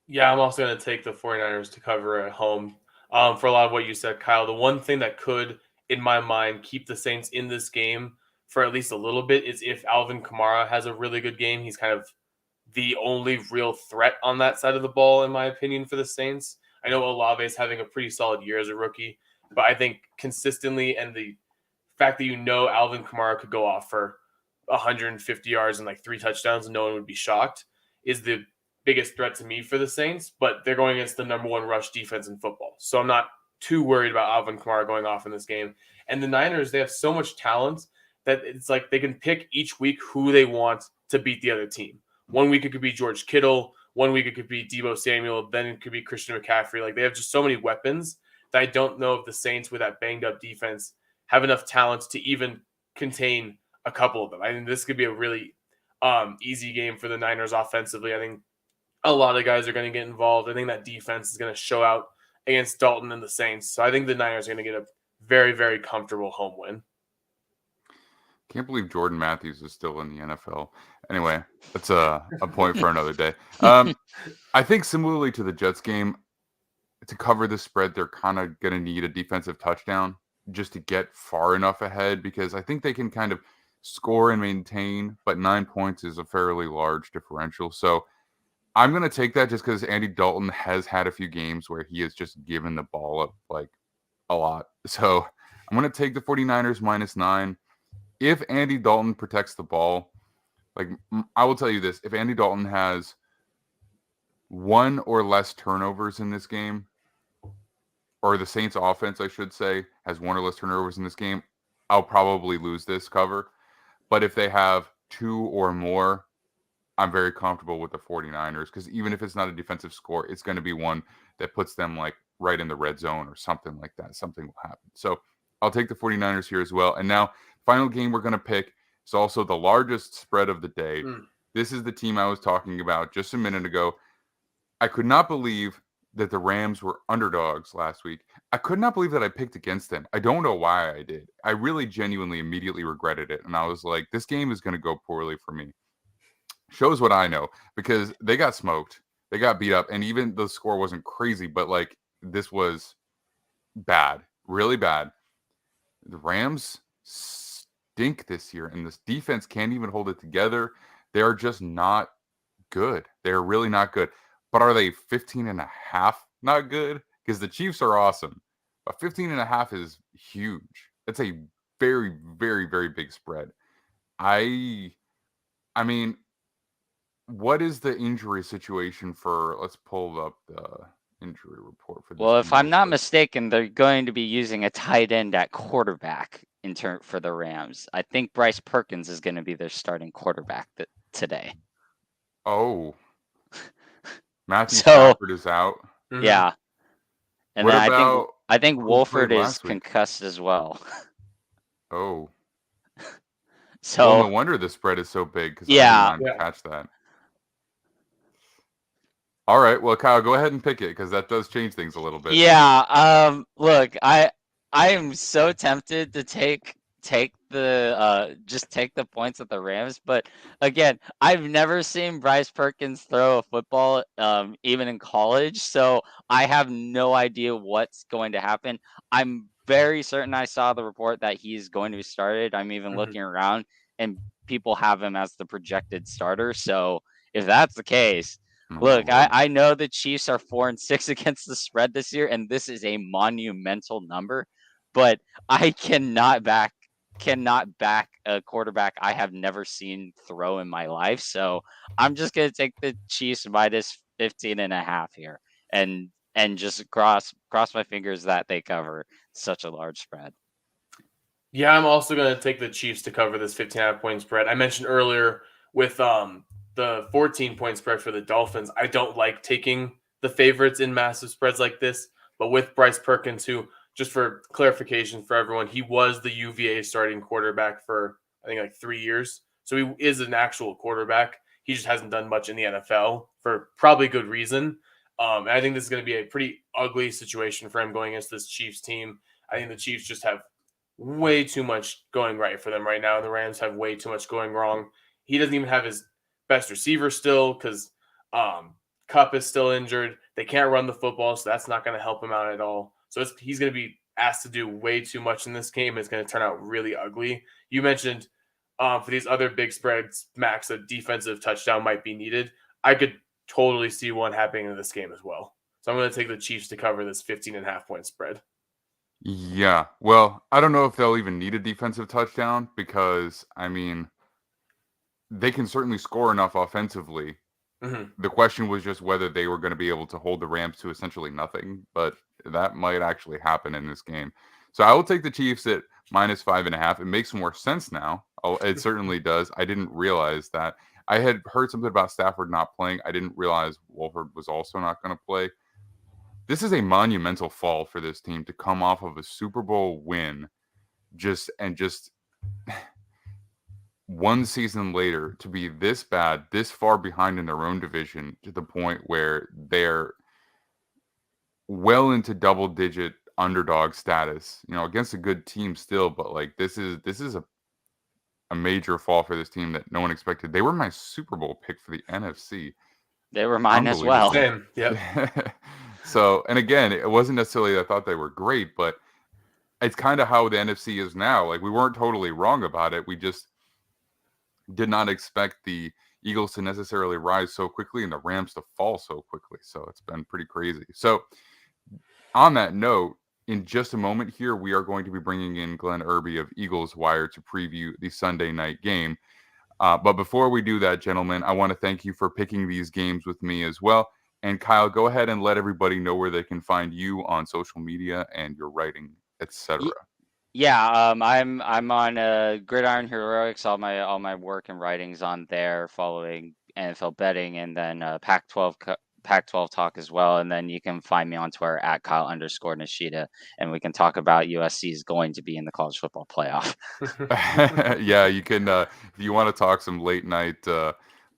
Yeah, I'm also going to take the 49ers to cover at home. For a lot of what you said, Kyle, the one thing that could, in my mind, keep the Saints in this game for at least a little bit is if Alvin Kamara has a really good game. He's kind of the only real threat on that side of the ball, in my opinion, for the Saints. I know Olave is having a pretty solid year as a rookie, but I think consistently and the fact that Alvin Kamara could go off for 150 yards and like 3 touchdowns and no one would be shocked is the biggest threat to me for the Saints, but they're going against the number 1 rush defense in football. So I'm not too worried about Alvin Kamara going off in this game. And the Niners, they have so much talent that it's like they can pick each week who they want to beat the other team. One week it could be George Kittle. One week it could be Deebo Samuel. Then it could be Christian McCaffrey. Like, they have just so many weapons that I don't know if the Saints with that banged up defense have enough talent to even contain a couple of them. I think this could be a really easy game for the Niners offensively. I think a lot of guys are going to get involved. I think that defense is going to show out against Dalton and the Saints. So I think the Niners are going to get a very, very comfortable home win. Can't believe Jordan Matthews is still in the NFL. Anyway, that's a point for another day. I think similarly to the Jets game, to cover the spread, they're kind of going to need a defensive touchdown just to get far enough ahead, because I think they can kind of score and maintain, but 9 points is a fairly large differential. So I'm going to take that just because Andy Dalton has had a few games where he has just given the ball up like a lot. So I'm going to take the 49ers -9. If Andy Dalton protects the ball, like I will tell you this, if Andy Dalton has one or less turnovers in this game, or the Saints offense, I should say, has one or less turnovers in this game, I'll probably lose this cover. But if they have 2 or more, I'm very comfortable with the 49ers, because even if it's not a defensive score, it's going to be one that puts them like right in the red zone or something like that. Something will happen. So I'll take the 49ers here as well. And now, final game we're going to pick is also the largest spread of the day. This is the team I was talking about just a minute ago. I could not believe that the Rams were underdogs last week. I could not believe that I picked against them. I don't know why I did. I really genuinely immediately regretted it. And I was like, this game is going to go poorly for me. Shows what I know, because they got smoked. They got beat up. And even the score wasn't crazy, but like this was bad, really bad. The Rams stink this year, and this defense can't even hold it together. They are just not good. They're really not good. But are they 15.5 not good? Because the Chiefs are awesome. But 15.5 is huge. That's a very, very, very big spread. I mean, what is the injury situation for, let's pull up the injury report for this. Well, if I'm not mistaken, they're going to be using a tight end at quarterback for the Rams. I think Bryce Perkins is going to be their starting quarterback today. Oh. Matthew So- Stafford is out. Yeah. And What then about I think who Wolford played is last week? concussed as well. Oh. So Well, no wonder the spread is so big, because Yeah. I did not catch that. All right. Well, Kyle, go ahead and pick it, because that does change things a little bit. yeah, look, I am so tempted to take the just take the points at the Rams, but again, I've never seen Bryce Perkins throw a football even in college, so I have no idea what's going to happen. I'm very certain I saw the report that he's going to be started. I'm even looking around, and people have him as the projected starter. So if that's the case, look, I know the Chiefs are 4-6 against the spread this year, and this is a monumental number, but I cannot back a quarterback I have never seen throw in my life. So I'm just gonna take the Chiefs -15.5 here, and just cross my fingers that they cover such a large spread. Yeah, I'm also going to take the Chiefs to cover this 15.5 point spread. I mentioned earlier with the 14-point spread for the Dolphins, I don't like taking the favorites in massive spreads like this. But with Bryce Perkins, who, just for clarification for everyone, he was the UVA starting quarterback for, I think, like 3 years. So he is an actual quarterback. He just hasn't done much in the NFL for probably good reason. And I think this is going to be a pretty ugly situation for him going against this Chiefs team. I think the Chiefs just have way too much going right for them right now, and the Rams have way too much going wrong. He doesn't even have his best receiver still, because Kupp is still injured. They can't run the football, so that's not going to help him out at all. So he's going to be asked to do way too much in this game. It's going to turn out really ugly. You mentioned for these other big spreads, Max, a defensive touchdown might be needed. I could totally see one happening in this game as well. So I'm going to take the Chiefs to cover this 15.5 point spread. Yeah. Well, I don't know if they'll even need a defensive touchdown, because, I mean, they can certainly score enough offensively. The question was just whether they were going to be able to hold the Rams to essentially nothing, but that might actually happen in this game. So I will take the Chiefs at -5.5. It makes more sense now. Oh, it certainly does. I didn't realize that. I had heard something about Stafford not playing. I didn't realize Wolford was also not going to play. This is a monumental fall for this team to come off of a Super Bowl win, just one season later to be this bad, this far behind in their own division, to the point where they're well into double-digit underdog status, against a good team still. But like this is a a major fall for this team that no one expected. They were my Super Bowl pick for the NFC. They were mine as well. Same. Yep. So, and again, it wasn't necessarily I thought they were great, but it's kind of how the NFC is now. Like, we weren't totally wrong about it. We just did not expect the Eagles to necessarily rise so quickly and the Rams to fall so quickly. So it's been pretty crazy. So on that note, in just a moment here, we are going to be bringing in Glenn Erby of Eagles Wire to preview the Sunday night game. But before we do that, gentlemen, I want to thank you for picking these games with me as well. And Kyle, go ahead and let everybody know where they can find you on social media and your writing, etc. Yeah, I'm on Gridiron Heroics. All my work and writings on there, following NFL betting, and then Pac-12 talk as well. And then you can find me on Twitter at Kyle_Nishida, and we can talk about USC is going to be in the college football playoff. Yeah, you can. If you want to talk some late night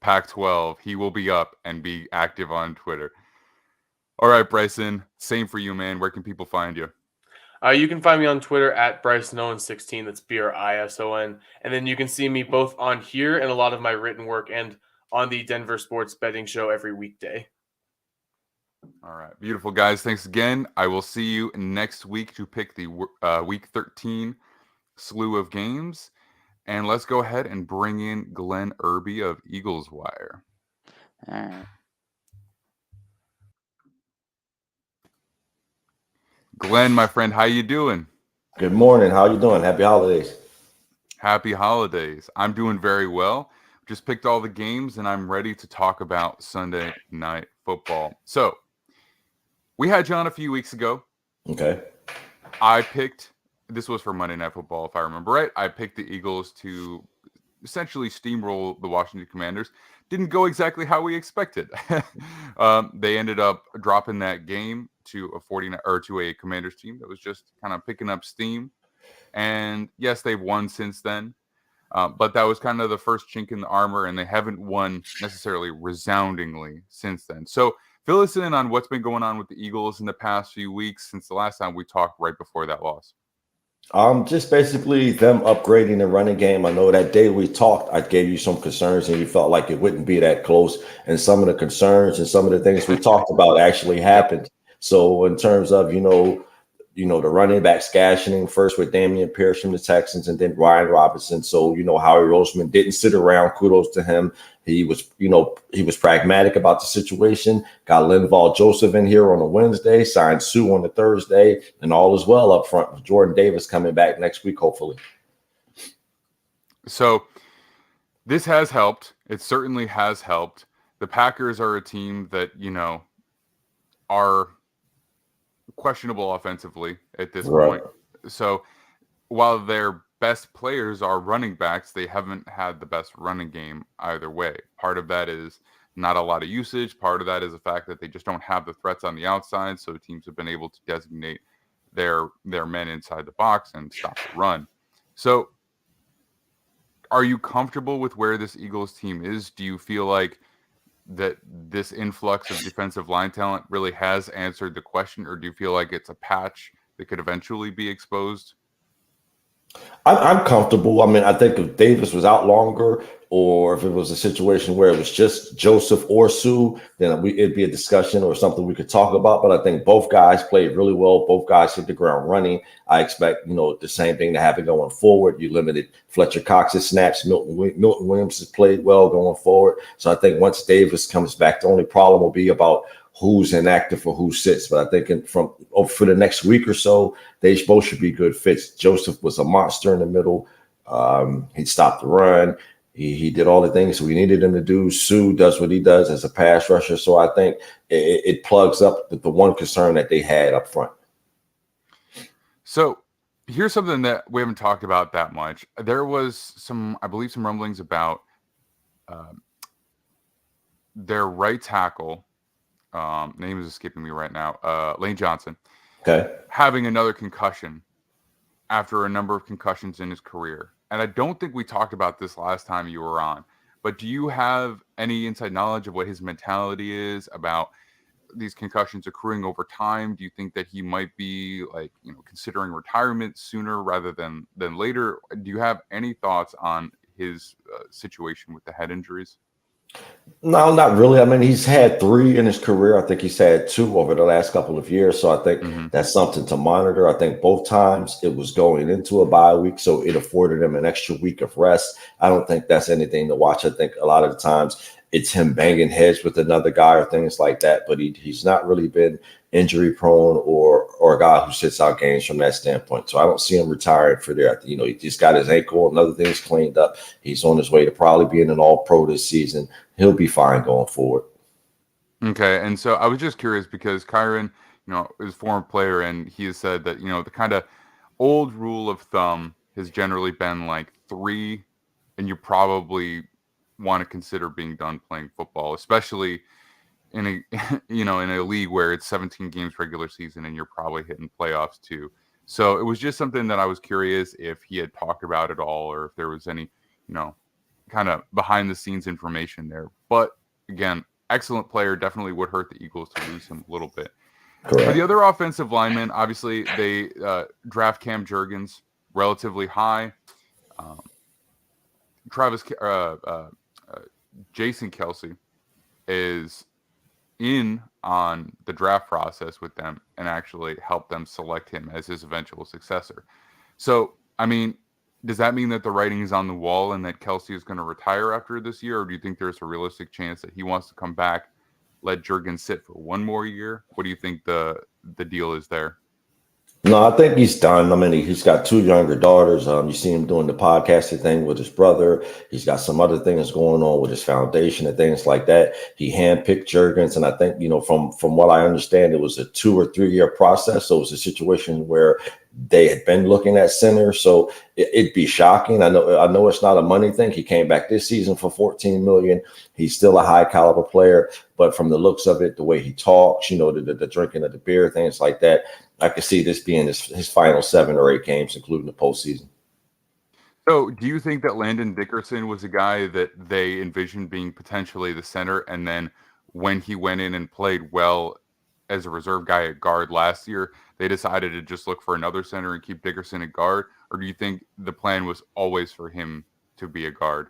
Pac-12, he will be up and be active on Twitter. All right, Brison, same for you, man. Where can people find you? You can find me on Twitter at Brison Owens 16. That's Brison. And then you can see me both on here and a lot of my written work and on the Denver Sports Betting Show every weekday. All right. Beautiful, guys. Thanks again. I will see you next week to pick the Week 13 slew of games. And let's go ahead and bring in Glenn Erby of Eagles Wire. All right. Glenn, my friend, how you doing? Good morning. How you doing? Happy holidays. Happy holidays. I'm doing very well. Just picked all the games, and I'm ready to talk about Sunday night football. So, we had John a few weeks ago. Okay. I picked, this was for Monday Night Football, if I remember right. I picked the Eagles to essentially steamroll the Washington Commanders. Didn't go exactly how we expected. They ended up dropping that game to a Commanders team that was just kind of picking up steam. And yes, they've won since then. But that was kind of the first chink in the armor, and they haven't won necessarily resoundingly since then. So fill us in on what's been going on with the Eagles in the past few weeks since the last time we talked right before that loss. Just basically them upgrading the running game. I know that day we talked, I gave you some concerns and you felt like it wouldn't be that close. And some of the concerns and some of the things we talked about actually happened. So in terms of, the running backs gashing first with Damian Pierce from the Texans and then Ryan Robinson. So, Howie Roseman didn't sit around. Kudos to him. He was pragmatic about the situation. Got Linval Joseph in here on a Wednesday, signed Sue on the Thursday, and all is well up front with Jordan Davis coming back next week, hopefully. So this has helped. It certainly has helped. The Packers are a team that, are questionable offensively at this point. So while their best players are running backs, they haven't had the best running game either way. Part of that is not a lot of usage. Part of that is the fact that they just don't have the threats on the outside. So teams have been able to designate their men inside the box and stop the run. So are you comfortable with where this Eagles team is? Do you feel like that this influx of defensive line talent really has answered the question, or do you feel like it's a patch that could eventually be exposed? I'm comfortable. I mean, I think if Davis was out longer, or if it was a situation where it was just Joseph or Sue, then it'd be a discussion or something we could talk about. But I think both guys played really well. Both guys hit the ground running. I expect, the same thing to happen going forward. You limited Fletcher Cox's snaps. Milton Williams has played well going forward. So I think once Davis comes back, the only problem will be about who's inactive or who sits. But I think for the next week or so, they both should be good fits. Joseph was a monster in the middle. He stopped the run. He did all the things we needed him to do. Sue does what he does as a pass rusher. So I think it plugs up the one concern that they had up front. So here's something that we haven't talked about that much. There was some rumblings about their right tackle. Name is escaping me right now. Lane Johnson. Okay. Having another concussion after a number of concussions in his career. And I don't think we talked about this last time you were on, but do you have any inside knowledge of what his mentality is about these concussions accruing over time? Do you think that he might be considering retirement sooner rather than later? Do you have any thoughts on his situation with the head injuries? No, not really. I mean, he's had 3 in his career. I think he's had 2 over the last couple of years. So I think that's something to monitor. I think both times it was going into a bye week, so it afforded him an extra week of rest. I don't think that's anything to watch. I think a lot of the times it's him banging heads with another guy or things like that. But he's not really been injury prone or a guy who sits out games from that standpoint. So I don't see him retiring for there. You know, he just got his ankle and other things cleaned up. He's on his way to probably being an all-pro this season. He'll be fine going forward. Okay, and so I was just curious because Kyron, is a former player, and he has said that, the kind of old rule of thumb has generally been like 3, and you probably want to consider being done playing football, especially in a in a league where it's 17 games regular season and you're probably hitting playoffs too. So it was just something that I was curious if he had talked about at all, or if there was any, kind of behind the scenes information there. But again, excellent player. Definitely would hurt the Eagles to lose him a little bit. Correct. For the other offensive linemen, obviously they draft Cam Jurgens relatively high. Jason Kelsey is in on the draft process with them and actually helped them select him as his eventual successor. So, I mean, does that mean that the writing is on the wall and that Kelsey is going to retire after this year? Or do you think there's a realistic chance that he wants to come back, let Jurgens sit for 1 more year? What do you think the deal is there? No, I think he's done. I mean, he's got 2 younger daughters. You see him doing the podcasting thing with his brother. He's got some other things going on with his foundation and things like that. He handpicked Jurgens, and I think, from what I understand, it was a 2 or 3 year process. So it was a situation where they had been looking at center. So it'd be shocking. I know it's not a money thing. He came back this season for $14 million. He's still a high caliber player, but from the looks of it, the way he talks, the drinking of the beer, things like that, I could see this being his final 7 or 8 games, including the postseason. So do you think that Landon Dickerson was a guy that they envisioned being potentially the center, and then when he went in and played well as a reserve guy at guard last year, they decided to just look for another center and keep Dickerson at guard? Or do you think the plan was always for him to be a guard?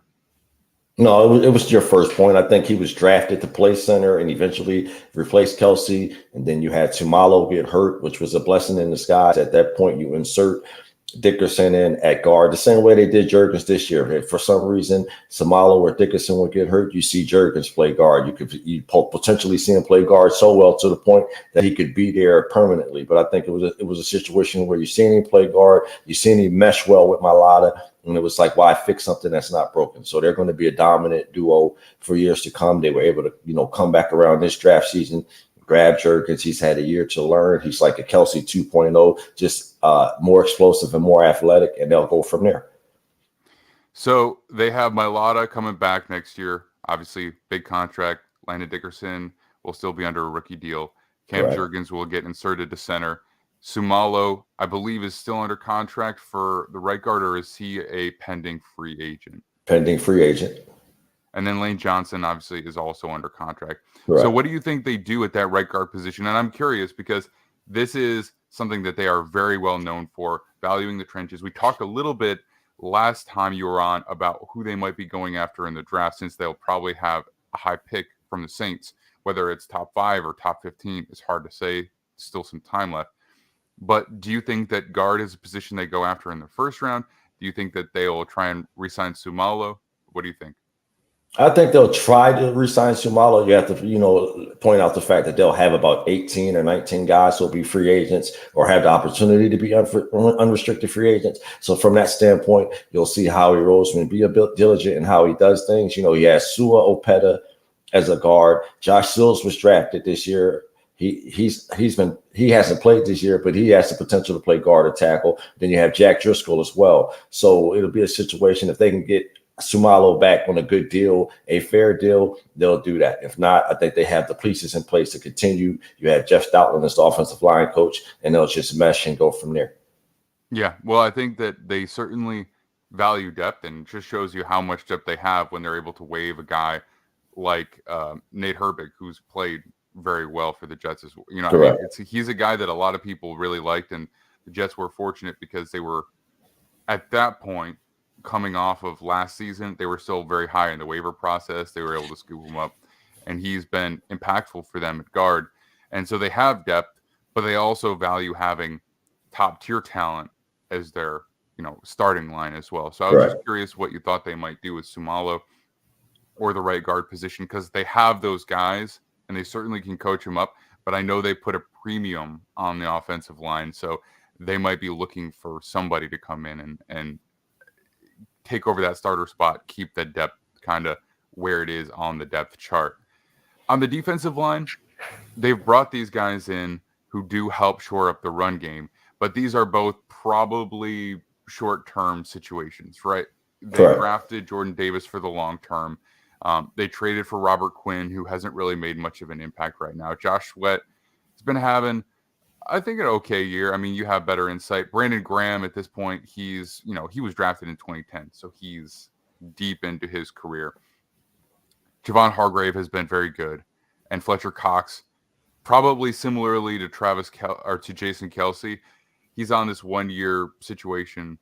No, it was your first point. I think he was drafted to play center and eventually replaced Kelsey. And then you had Sumalo get hurt, which was a blessing in disguise. At that point, you insert Dickerson in at guard, the same way they did Jurgens this year. If for some reason Sumalo or Dickerson would get hurt, you see Jurgens play guard. You potentially see him play guard so well to the point that he could be there permanently. But I think it was a situation where you seen him play guard, you seen him mesh well with Mailata, and it was like, why fix something that's not broken? So they're going to be a dominant duo for years to come. They were able to, come back around this draft season, grab Jurgens. He's had a year to learn. He's like a Kelsey 2.0, just more explosive and more athletic, and they'll go from there. So they have Mailata coming back next year. Obviously, big contract. Landon Dickerson will still be under a rookie deal. Cam Jurgens will get inserted to center. Sumalo, I believe, is still under contract for the right guard, or is he a pending free agent? Pending free agent. And then Lane Johnson, obviously, is also under contract. Correct. So what do you think they do at that right guard position? And I'm curious because this is something that they are very well known for, valuing the trenches. We talked a little bit last time you were on about who they might be going after in the draft, since they'll probably have a high pick from the Saints. Whether it's top 5 or top 15 is hard to say. Still some time left. But do you think that guard is a position they go after in the first round? Do you think that they will try and re-sign Sumalo? What do you think? I think they'll try to re-sign Sumalo. You have to, point out the fact that they'll have about 18 or 19 guys who will be free agents or have the opportunity to be unrestricted free agents. So from that standpoint, you'll see how he rolls and be a bit diligent in how he does things. He has Sua Opeta as a guard. Josh Sills was drafted this year. He hasn't played this year, but he has the potential to play guard or tackle. Then you have Jack Driscoll as well. So it'll be a situation, if they can get Sumalo back on a good deal, a fair deal, they'll do that. If not, I think they have the pieces in place to continue. You have Jeff Stoutland as the offensive line coach, and they'll just mesh and go from there. Yeah, well, I think that they certainly value depth, and just shows you how much depth they have when they're able to waive a guy like Nate Herbig, who's played very well for the Jets as well. He's a guy that a lot of people really liked, and the Jets were fortunate because they were at that point coming off of last season. They were still very high in the waiver process. They were able to scoop him up, and he's been impactful for them at guard. And so they have depth, but they also value having top tier talent as their, starting line as well. So I was just curious what you thought they might do with Sumalo or the right guard position, because they have those guys and they certainly can coach them up, but I know they put a premium on the offensive line. So they might be looking for somebody to come in and take over that starter spot, keep the depth kind of where it is on the depth chart. On the defensive line, they've brought these guys in who do help shore up the run game, but these are both probably short-term situations, right? They drafted Jordan Davis for the long term. They traded for Robert Quinn, who hasn't really made much of an impact right now. Josh Sweat has been having, I think, an okay year. I mean, you have better insight. Brandon Graham, at this point, he was drafted in 2010, so he's deep into his career. Javon Hargrave has been very good, and Fletcher Cox, probably similarly to to Jason Kelsey, he's on this 1-year situation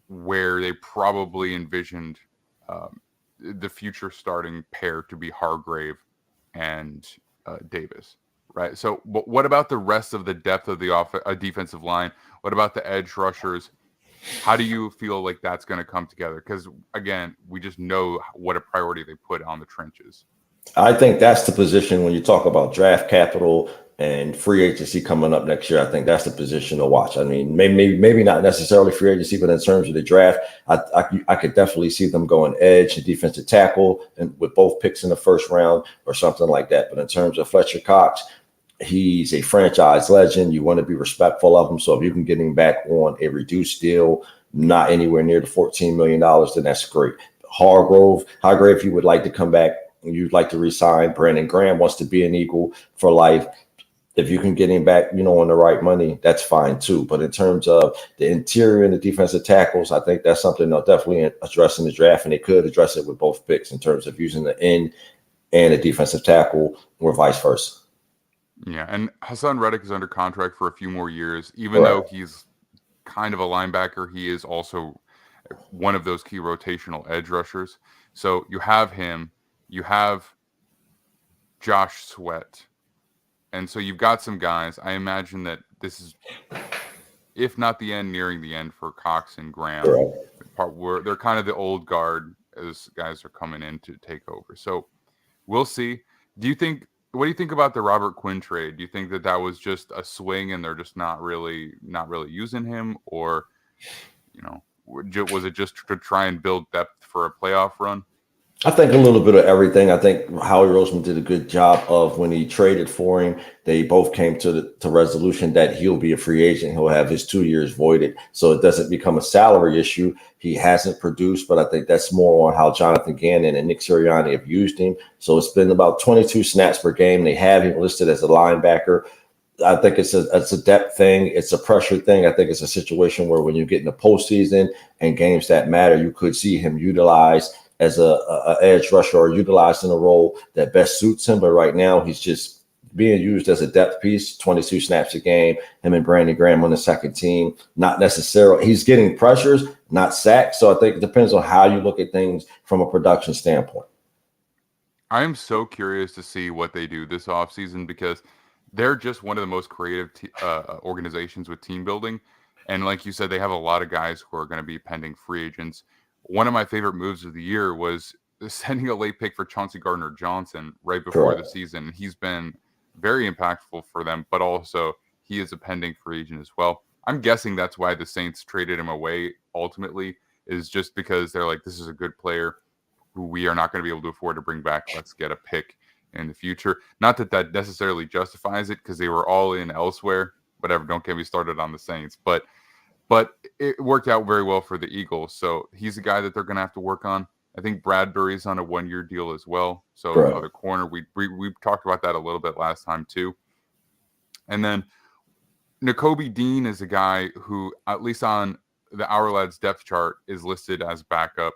where they probably envisioned the future starting pair to be Hargrave and Davis, right? So what about the rest of the depth of the defensive line? What about the edge rushers? How do you feel like that's going to come together? Because, again, we just know what a priority they put on the trenches. I think that's the position when you talk about draft capital and free agency coming up next year. I think that's the position to watch. I mean, maybe not necessarily free agency, but in terms of the draft, I could definitely see them going edge and defensive tackle, and with both picks in the first round or something like that. But in terms of Fletcher Cox, he's a franchise legend. You want to be respectful of him. So if you can get him back on a reduced deal, not anywhere near the $14 million, then that's great. Hargrave, if you would like to come back, you'd like to resign. Brandon Graham wants to be an Eagle for life. If you can get him back, on the right money, that's fine too. But in terms of the interior and the defensive tackles, I think that's something they'll definitely address in the draft, and they could address it with both picks in terms of using the end and a defensive tackle or vice versa. Yeah, and Hassan Reddick is under contract for a few more years. Even though he's kind of a linebacker, he is also one of those key rotational edge rushers. So you have him, you have Josh Sweat, and so you've got some guys. I imagine that this is, if not the end, nearing the end for Cox and Graham. They're kind of the old guard as guys are coming in to take over. So we'll see. What do you think about the Robert Quinn trade? Do you think that was just a swing and they're just not really using him, or was it just to try and build depth for a playoff run? I think a little bit of everything. I think Howie Roseman did a good job of, when he traded for him, they both came to the resolution that he'll be a free agent. He'll have his 2 years voided, so it doesn't become a salary issue. He hasn't produced, but I think that's more on how Jonathan Gannon and Nick Sirianni have used him. So it's been about 22 snaps per game. They have him listed as a linebacker. I think it's a depth thing. It's a pressure thing. I think it's a situation where when you get in the postseason and games that matter, you could see him utilized as a edge rusher or utilized in a role that best suits him. But right now, he's just being used as a depth piece, 22 snaps a game. Him and Brandon Graham on the second team, not necessarily. He's getting pressures, not sacks. So I think it depends on how you look at things from a production standpoint. I am so curious to see what they do this offseason, because they're just one of the most creative organizations with team building. And like you said, they have a lot of guys who are going to be pending free agents. One of my favorite moves of the year was sending a late pick for Chauncey Gardner-Johnson right before the season. He's been very impactful for them, but also he is a pending free agent as well. I'm guessing that's why the Saints traded him away ultimately, is just because they're like, this is a good player who we are not going to be able to afford to bring back. Let's get a pick in the future. Not that necessarily justifies it, because they were all in elsewhere. Whatever, don't get me started on the Saints. But it worked out very well for the Eagles. So he's a guy that they're going to have to work on. I think Bradbury's on a 1-year deal as well. So another corner. We talked about that a little bit last time too. And then Nakobe Dean is a guy who, at least on the Our Lads depth chart, is listed as backup.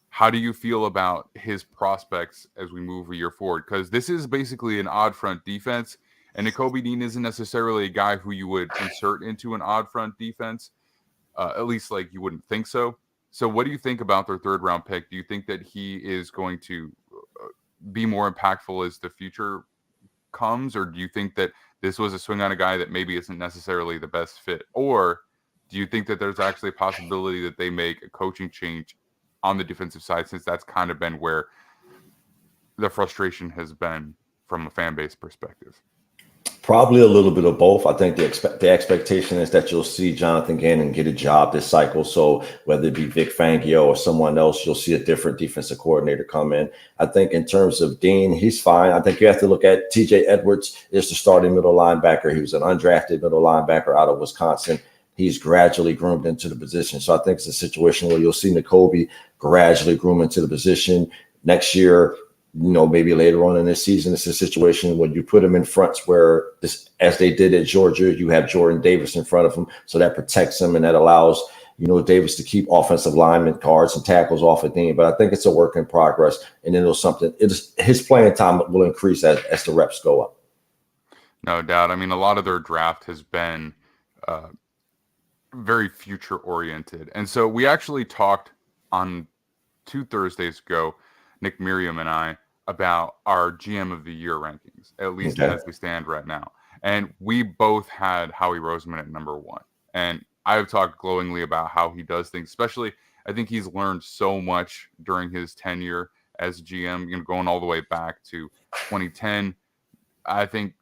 How do you feel about his prospects as we move a year forward? Because this is basically an odd front defense, and Nakobe Dean isn't necessarily a guy who you would insert into an odd front defense. At least, like, you wouldn't think so. So what do you think about their third round pick? Do you think that he is going to be more impactful as the future comes, or do you think that this was a swing on a guy that maybe isn't necessarily the best fit? Or do you think that there's actually a possibility that they make a coaching change on the defensive side, since that's kind of been where the frustration has been from a fan base perspective? Probably a little bit of both. I think the expectation is that you'll see Jonathan Gannon get a job this cycle. So whether it be Vic Fangio or someone else, you'll see a different defensive coordinator come in. I think in terms of Dean, he's fine. I think you have to look at TJ Edwards is the starting middle linebacker. He was an undrafted middle linebacker out of Wisconsin. He's gradually groomed into the position. So I think it's a situation where you'll see N'Kobe gradually groom into the position. Next year, maybe later on in this season, it's a situation when you put him in fronts where, as they did at Georgia, you have Jordan Davis in front of him. So that protects him and that allows, Davis to keep offensive lineman guards and tackles off of Dean. But I think it's a work in progress. And then his playing time will increase as the reps go up. No doubt. I mean, a lot of their draft has been very future oriented. And so we actually talked on 2 Thursdays ago, Nick Merriam and I, about our GM of the year rankings, at least as they stand right now. And we both had Howie Roseman at number 1. And I've talked glowingly about how he does things, especially I think he's learned so much during his tenure as GM, going all the way back to 2010. I think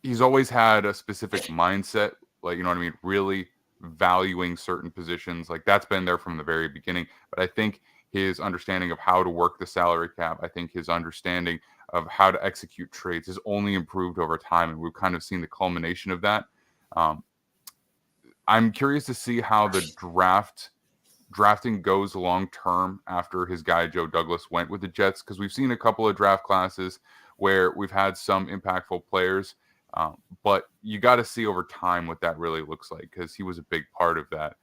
he's always had a specific mindset, like, really valuing certain positions. Like, that's been there from the very beginning. But I think his understanding of how to work the salary cap, I think his understanding of how to execute trades has only improved over time, and we've kind of seen the culmination of that. I'm curious to see how the drafting goes long term after his guy Joe Douglas went with the Jets, because we've seen a couple of draft classes where we've had some impactful players, but you got to see over time what that really looks like, because he was a big part of that.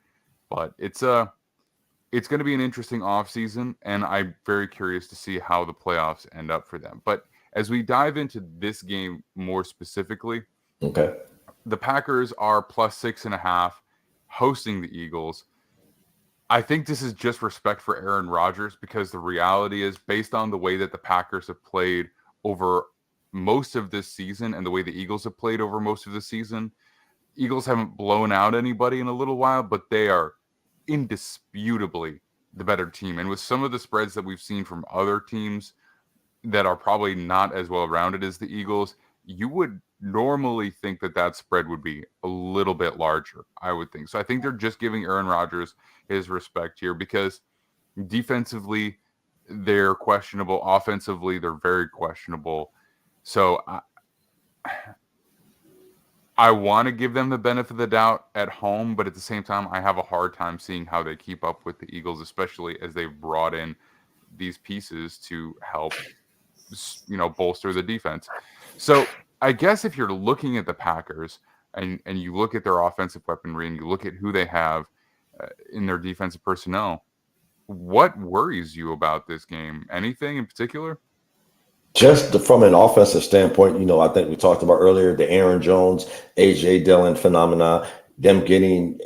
But it's going to be an interesting offseason, and I'm very curious to see how the playoffs end up for them. But as we dive into this game more specifically, the Packers are plus 6.5 hosting the Eagles. I think this is just respect for Aaron Rodgers, because the reality is, based on the way that the Packers have played over most of this season and the way the Eagles have played over most of the season, Eagles haven't blown out anybody in a little while, but they are indisputably the better team. And with some of the spreads that we've seen from other teams that are probably not as well rounded as the Eagles, you would normally think that spread would be a little bit larger, I would think. So I think they're just giving Aaron Rodgers his respect here, because defensively they're questionable, offensively they're very questionable. So I want to give them the benefit of the doubt at home, but at the same time, I have a hard time seeing how they keep up with the Eagles, especially as they've brought in these pieces to help, bolster the defense. So I guess if you're looking at the Packers and you look at their offensive weaponry and you look at who they have in their defensive personnel, what worries you about this game? Anything in particular? Just from an offensive standpoint, I think we talked about earlier the Aaron Jones, AJ Dillon phenomena, them being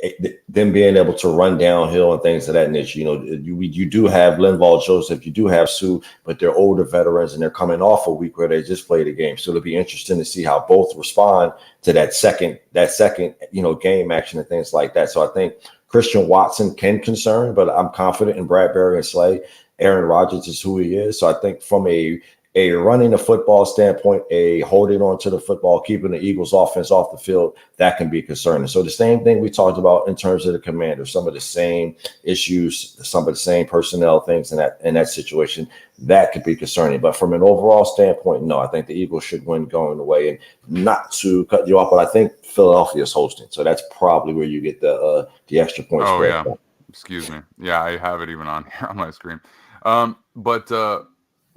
able to run downhill and things of that nature. You do have Linval Joseph, you do have Sue, but they're older veterans and they're coming off a week where they just played a game. So it'll be interesting to see how both respond to that second, game action and things like that. So I think Christian Watson can concern, but I'm confident in Bradbury and Slay. Aaron Rodgers is who he is. So I think from a running the football standpoint, a holding on to the football, keeping the Eagles offense off the field, that can be concerning. So the same thing we talked about in terms of the Commanders, some of the same issues, some of the same personnel things in that situation, that could be concerning. But from an overall standpoint, no, I think the Eagles should win going away. And not to cut you off, but I think Philadelphia is hosting. So that's probably where you get the extra points. Oh, yeah. Excuse me. Yeah, I have it even on here on my screen.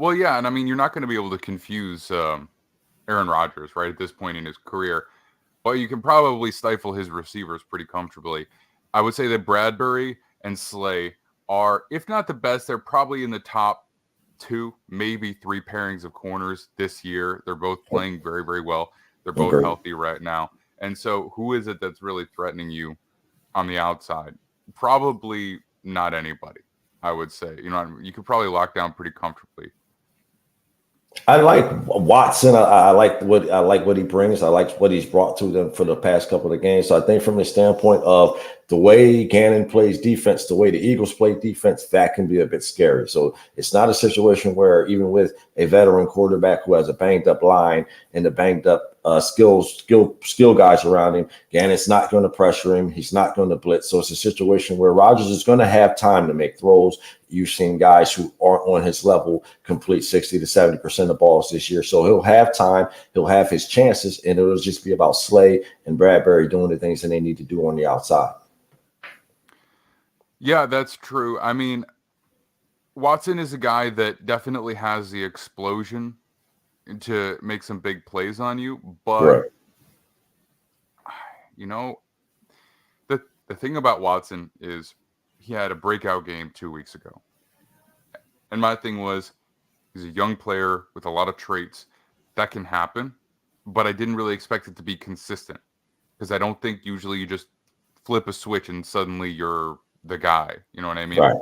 Well, yeah, and I mean, you're not going to be able to confuse Aaron Rodgers, right, at this point in his career, but you can probably stifle his receivers pretty comfortably. I would say that Bradbury and Slay are, if not the best, they're probably in the top 2, maybe 3 pairings of corners this year. They're both playing very, very well. They're both healthy right now. And so who is it that's really threatening you on the outside? Probably not anybody, I would say. You could probably lock down pretty comfortably. I like Watson. I like what he brings. I like what he's brought to them for the past couple of games. So I think from the standpoint of the way Gannon plays defense, the way the Eagles play defense, that can be a bit scary. So it's not a situation where even with a veteran quarterback who has a banged up line and the banged up skill guys around him, Gannon's not going to pressure him. He's not going to blitz. So it's a situation where Rodgers is going to have time to make throws. You've seen guys who aren't on his level complete 60 to 70% of balls this year. So he'll have time. He'll have his chances, and it'll just be about Slay and Bradbury doing the things that they need to do on the outside. Yeah, that's true. I mean, Watson is a guy that definitely has the explosion to make some big plays on you, but Right. The thing about Watson is he had a breakout game 2 weeks ago. And my thing was, he's a young player with a lot of traits. That can happen, but I didn't really expect it to be consistent, because I don't think usually you just flip a switch and suddenly you're the guy. You know what I mean? Right.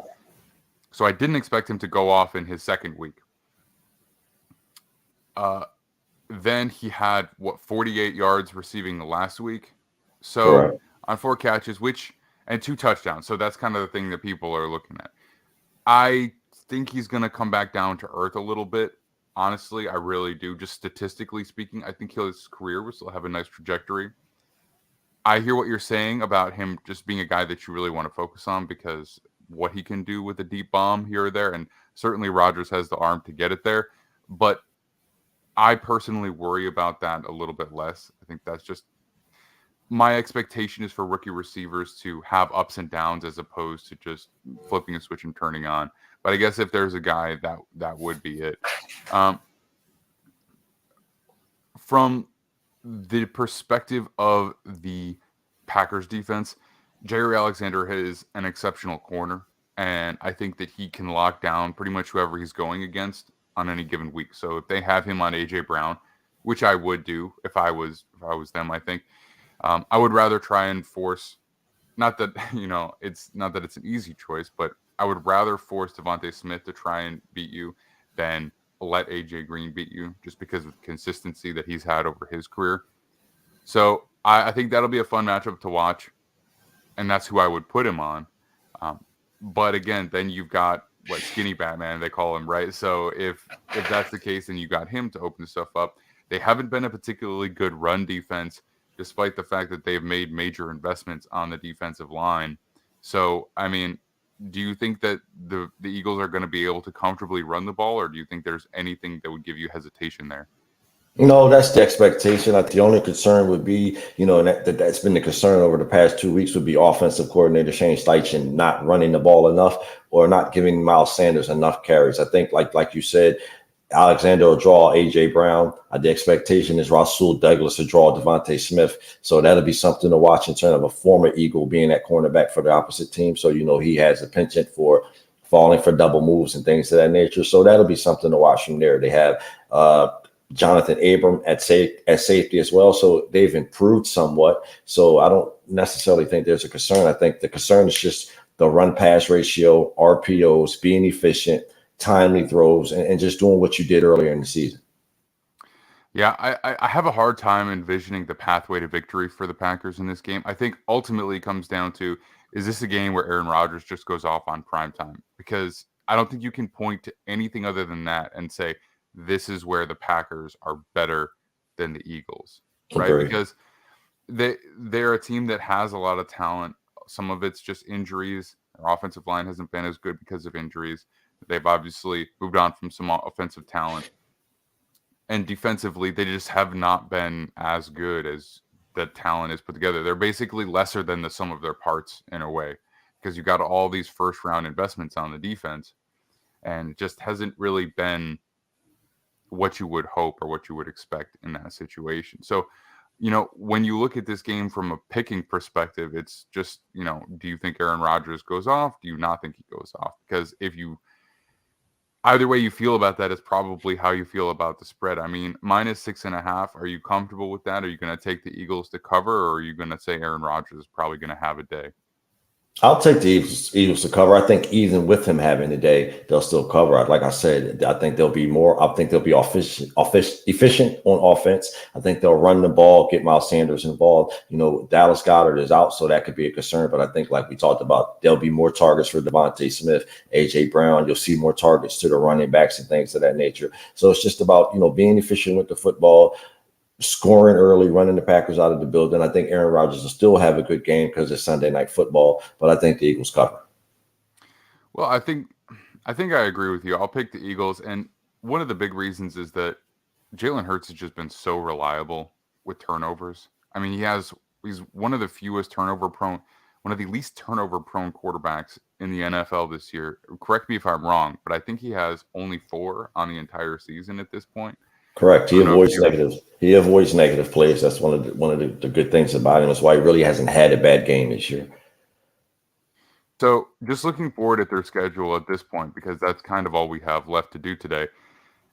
So I didn't expect him to go off in his second week. Then he had 48 yards receiving last week. So Correct. on 4 catches, and 2 touchdowns. So that's kind of the thing that people are looking at. I think he's going to come back down to earth a little bit. Honestly, I really do. Just statistically speaking, I think his career will still have a nice trajectory. I hear what you're saying about him just being a guy that you really want to focus on, because what he can do with a deep bomb here or there, and certainly Rodgers has the arm to get it there. But I personally worry about that a little bit less. I think that's just my expectation is for rookie receivers to have ups and downs as opposed to just flipping a switch and turning on. But I guess if there's a guy, that would be it. From the perspective of the Packers defense, Jair Alexander is an exceptional corner, and I think that he can lock down pretty much whoever he's going against on any given week. So if they have him on AJ Brown, which I would do if I was them, I think I would rather try and force. Not that it's not that it's an easy choice, but I would rather force Devontae Smith to try and beat you than let AJ Green beat you, just because of the consistency that he's had over his career. So I think that'll be a fun matchup to watch, and that's who I would put him on. But again, then you've got Skinny Batman, they call him, right? So if that's the case, then you got him to open stuff up. They haven't been a particularly good run defense, despite the fact that they've made major investments on the defensive line. So, I mean, do you think that the Eagles are going to be able to comfortably run the ball, or do you think there's anything that would give you hesitation there? No, that's the expectation. The only concern would be, that's been the concern over the past 2 weeks, would be offensive coordinator Shane Steichen not running the ball enough or not giving Miles Sanders enough carries. I think, like you said, Alexander will draw A.J. Brown. The expectation is Rasul Douglas to draw Devontae Smith. So that'll be something to watch in terms of a former Eagle being at cornerback for the opposite team. So, he has a penchant for falling for double moves and things of that nature. So that'll be something to watch from there. They have Jonathan Abram at safety as well. So they've improved somewhat. So I don't necessarily think there's a concern. I think the concern is just the run-pass ratio, RPOs, being efficient, timely throws, and just doing what you did earlier in the season. Yeah, I have a hard time envisioning the pathway to victory for the Packers in this game. I think ultimately it comes down to, is this a game where Aaron Rodgers just goes off on primetime? Because I don't think you can point to anything other than that and say, this is where the Packers are better than the Eagles, right? Agreed. Because they're a team that has a lot of talent. Some of it's just injuries. Their offensive line hasn't been as good because of injuries. They've obviously moved on from some offensive talent. And defensively, they just have not been as good as the talent is put together. They're basically lesser than the sum of their parts in a way, because you got all these first-round investments on the defense, and it just hasn't really been what you would hope or what you would expect in that situation. So, when you look at this game from a picking perspective, it's just, do you think Aaron Rodgers goes off? Do you not think he goes off? Because either way you feel about that is probably how you feel about the spread. I mean, -6.5. Are you comfortable with that? Are you going to take the Eagles to cover, or are you going to say Aaron Rodgers is probably going to have a day? I'll take the Eagles to cover. I think even with him having the day, they'll still cover. Like I said, I think they'll be more. I think they'll be efficient on offense. I think they'll run the ball, get Miles Sanders involved. Dallas Goedert is out, so that could be a concern. But I think, like we talked about, there'll be more targets for Devontae Smith, AJ Brown. You'll see more targets to the running backs and things of that nature. So it's just about being efficient with the football, scoring early, running the Packers out of the building. I think Aaron Rodgers will still have a good game because it's Sunday Night Football, but I think the Eagles cover. Well, I think I agree with you. I'll pick the Eagles, and one of the big reasons is that Jalen Hurts has just been so reliable with turnovers. I mean, he's one of the least turnover prone quarterbacks in the NFL this year. Correct me if I'm wrong, but I think he has only 4 on the entire season at this point. Correct. He avoids negative. He avoids negative plays. That's one of the good things about him. That's why he really hasn't had a bad game this year. So just looking forward at their schedule at this point, because that's kind of all we have left to do today.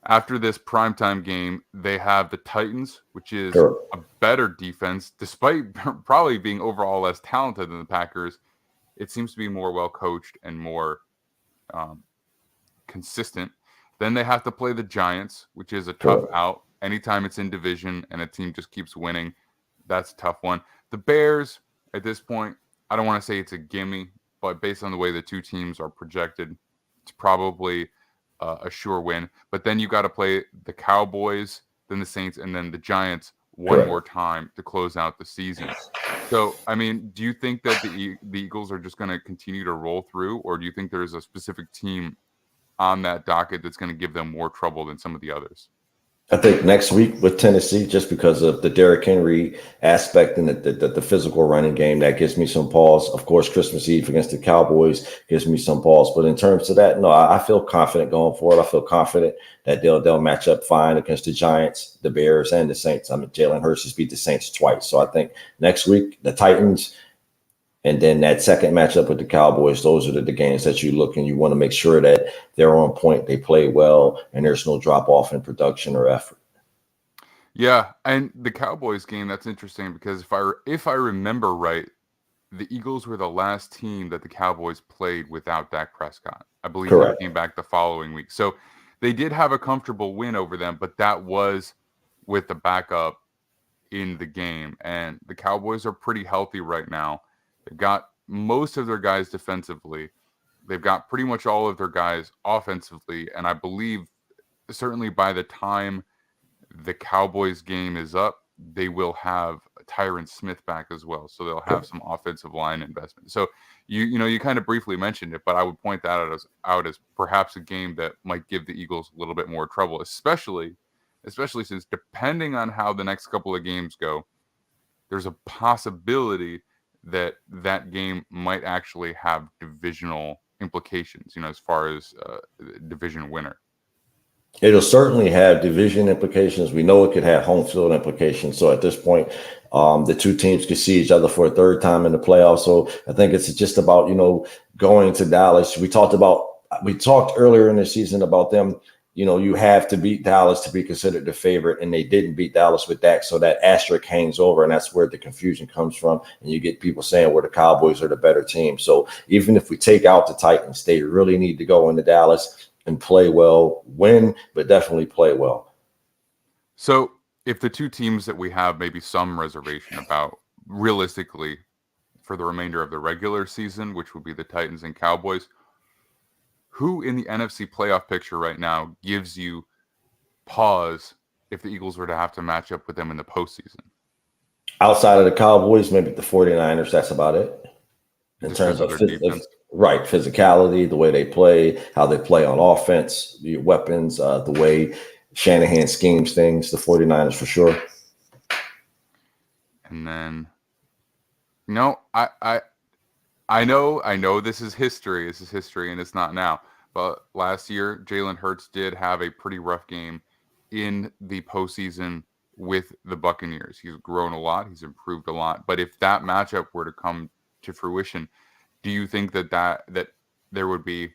After this primetime game, they have the Titans, which is a better defense, despite probably being overall less talented than the Packers. It seems to be more well-coached and more consistent. Then they have to play the Giants, which is a tough out. Anytime it's in division and a team just keeps winning, that's a tough one. The Bears, at this point, I don't want to say it's a gimme, but based on the way the two teams are projected, it's probably a sure win. But then you got to play the Cowboys, then the Saints, and then the Giants one more time to close out the season. So, I mean, do you think that the Eagles are just going to continue to roll through, or do you think there's a specific team on that docket that's going to give them more trouble than some of the others? I think next week with Tennessee, just because of the Derrick Henry aspect and the physical running game, that gives me some pause. Of course, Christmas Eve against the Cowboys gives me some pause. But in terms of that, no, I feel confident going forward. I feel confident that they'll match up fine against the Giants, the Bears, and the Saints. I mean, Jalen Hurts has beat the Saints twice. So I think next week, the Titans, and then that second matchup with the Cowboys, those are the games that you look and you want to make sure that they're on point, they play well, and there's no drop off in production or effort. Yeah, and the Cowboys game, that's interesting because if I remember right, the Eagles were the last team that the Cowboys played without Dak Prescott. I believe they came back the following week. So they did have a comfortable win over them, but that was with the backup in the game. And the Cowboys are pretty healthy right now. They've got most of their guys defensively. They've got pretty much all of their guys offensively. And I believe certainly by the time the Cowboys game is up, they will have Tyron Smith back as well. So they'll have some offensive line investment. So you kind of briefly mentioned it, but I would point that out as perhaps a game that might give the Eagles a little bit more trouble, especially since depending on how the next couple of games go, there's a possibility that game might actually have divisional implications, as far as division winner. It'll certainly have division implications. We know it could have home field implications. So at this point, the two teams could see each other for a third time in the playoffs. So I think it's just about, going to Dallas. We talked earlier in the season about them. You have to beat Dallas to be considered the favorite, and they didn't beat Dallas with Dak. So that asterisk hangs over, and that's where the confusion comes from. And you get people saying where the Cowboys are the better team. So even if we take out the Titans, they really need to go into Dallas and play well, win, but definitely play well. So if the two teams that we have maybe some reservation about realistically for the remainder of the regular season, which would be the Titans and Cowboys, who in the NFC playoff picture right now gives you pause if the Eagles were to have to match up with them in the postseason? Outside of the Cowboys, maybe the 49ers, that's about it. In terms of defense. Right, physicality, the way they play, how they play on offense, the weapons, the way Shanahan schemes things, the 49ers for sure. And then, I know this is history. This is history, and it's not now. But last year, Jalen Hurts did have a pretty rough game in the postseason with the Buccaneers. He's grown a lot. He's improved a lot. But if that matchup were to come to fruition, do you think that there would be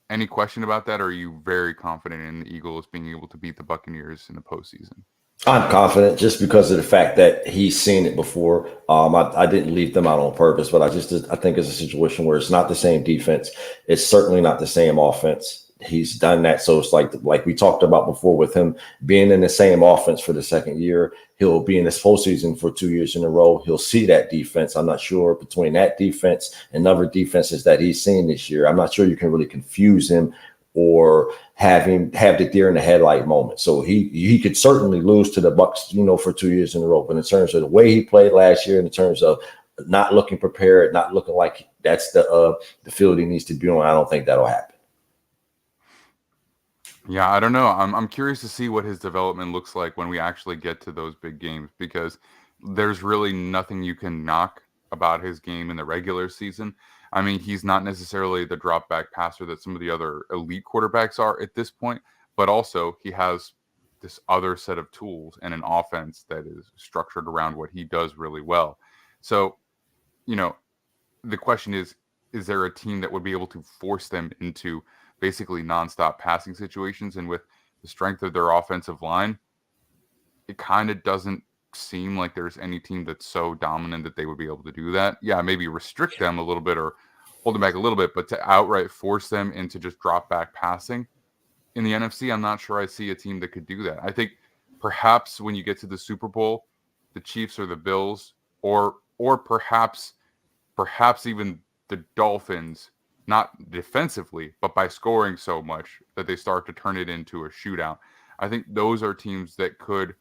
any question about that? Or are you very confident in the Eagles being able to beat the Buccaneers in the postseason? I'm confident just because of the fact that he's seen it before. I didn't leave them out on purpose, but I think it's a situation where it's not the same defense. It's certainly not the same offense. He's done that, so it's like we talked about before with him being in the same offense for the second year. He'll be in this postseason for 2 years in a row. He'll see that defense. I'm not sure between that defense and other defenses that he's seen this year. I'm not sure you can really confuse him or have the deer in the headlight moment. So he could certainly lose to the Bucks, for 2 years in a row. But in terms of the way he played last year, in terms of not looking prepared, not looking like that's the field he needs to be on, I don't think that'll happen. Yeah, I don't know. I'm curious to see what his development looks like when we actually get to those big games, because there's really nothing you can knock about his game in the regular season. I mean, he's not necessarily the drop back passer that some of the other elite quarterbacks are at this point, but also he has this other set of tools and an offense that is structured around what he does really well. So, the question is there a team that would be able to force them into basically nonstop passing situations? And with the strength of their offensive line, it kind of doesn't seem like there's any team that's so dominant that they would be able to do that. Yeah, maybe restrict them a little bit or hold them back a little bit, but to outright force them into just drop back passing in the NFC, I'm not sure I see a team that could do that. I think perhaps when you get to the Super Bowl, the Chiefs or the Bills, or perhaps even the Dolphins, not defensively, but by scoring so much that they start to turn it into a shootout. I think those are teams that could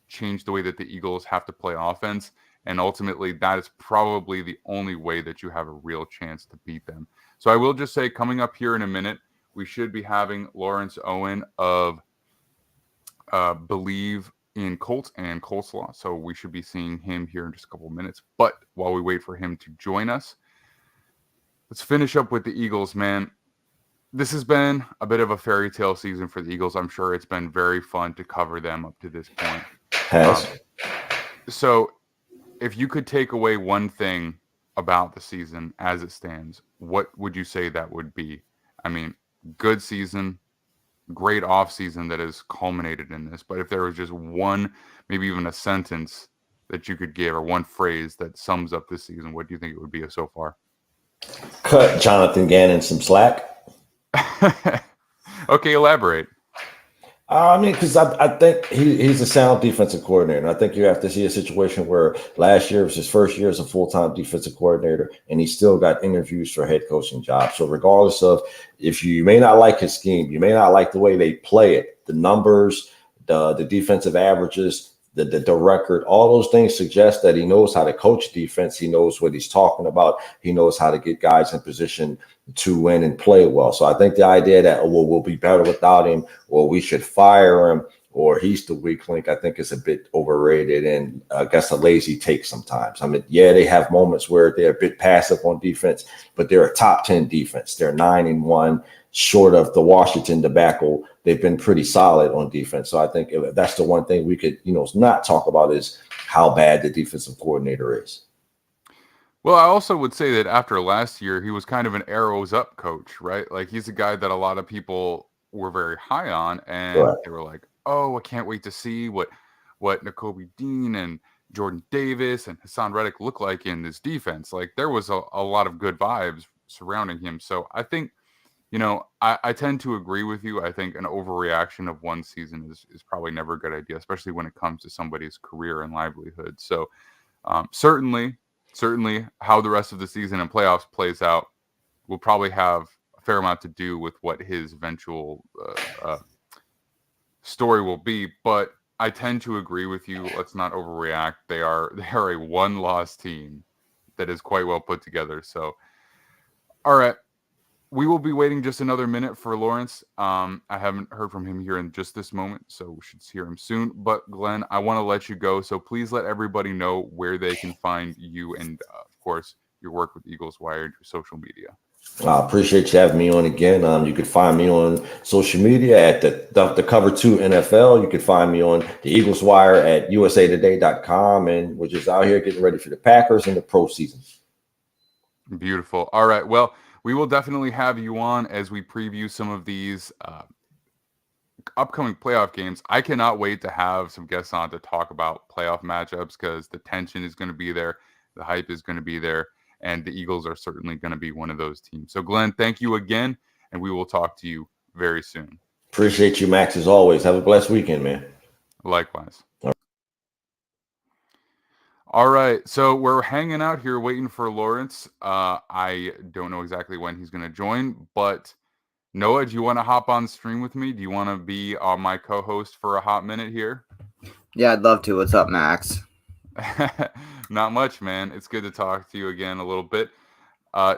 change the way that the Eagles have to play offense. And ultimately, that is probably the only way that you have a real chance to beat them. So I will just say, coming up here in a minute, we should be having Lawrence Owen of BLEAV in Colts and Coleslaw. So we should be seeing him here in just a couple of minutes. But while we wait for him to join us, let's finish up with the Eagles, man. This has been a bit of a fairy tale season for the Eagles. I'm sure it's been very fun to cover them up to this point. So if you could take away one thing about the season as it stands, what would you say that would be? I mean, good season, great off season that has culminated in this. But if there was just one, maybe even a sentence that you could give, or one phrase that sums up this season, what do you think it would be so far? Cut Jonathan Gannon some slack. Okay, elaborate. Because I think he's a sound defensive coordinator. And I think you have to see a situation where last year was his first year as a full-time defensive coordinator, and he still got interviews for head coaching jobs. So regardless of if you may not like his scheme, you may not like the way they play it, the numbers, the defensive averages, the record, all those things suggest that he knows how to coach defense. He knows what he's talking about. He knows how to get guys in position to win and play well. So I think the idea that, we'll be better without him, or we should fire him, or he's the weak link, I think is a bit overrated and I guess a lazy take sometimes. I mean, yeah, they have moments where they're a bit passive on defense, but they're a top 10 defense. They're 9-1, short of the Washington debacle. They've been pretty solid on defense. So I think that's the one thing we could, not talk about is how bad the defensive coordinator is. Well, I also would say that after last year, he was kind of an arrows up coach, right? Like, he's a guy that a lot of people were very high on, and Right. they were like, oh, I can't wait to see what Nakobe Dean and Jordan Davis and Hassan Reddick look like in this defense. Like, there was a lot of good vibes surrounding him. So I think, I tend to agree with you. I think an overreaction of one season is probably never a good idea, especially when it comes to somebody's career and livelihood. So certainly how the rest of the season and playoffs plays out will probably have a fair amount to do with what his eventual story will be. But I tend to agree with you. Let's not overreact. They are a one-loss team that is quite well put together. So, all right. We will be waiting just another minute for Lawrence. I haven't heard from him here in just this moment, so we should hear him soon. But Glenn, I want to let you go, so please let everybody know where they can find you and, of course, your work with Eagles Wire and your social media. I appreciate you having me on again. You can find me on social media at the Cover 2 NFL. You can find me on the Eagles Wire at usatoday.com, and we're just out here getting ready for the Packers and the pro season. Beautiful. All right. Well, we will definitely have you on as we preview some of these upcoming playoff games. I cannot wait to have some guests on to talk about playoff matchups because the tension is going to be there, the hype is going to be there, and the Eagles are certainly going to be one of those teams. So, Glenn, thank you again, and we will talk to you very soon. Appreciate you, Max, as always. Have a blessed weekend, man. Likewise. All right, so we're hanging out here waiting for Lawrence. I don't know exactly when he's going to join, but Noah, do you want to hop on the stream with me? Do you want to be my co-host for a hot minute here? Yeah, I'd love to. What's up, Max? Not much, man. It's good to talk to you again a little bit.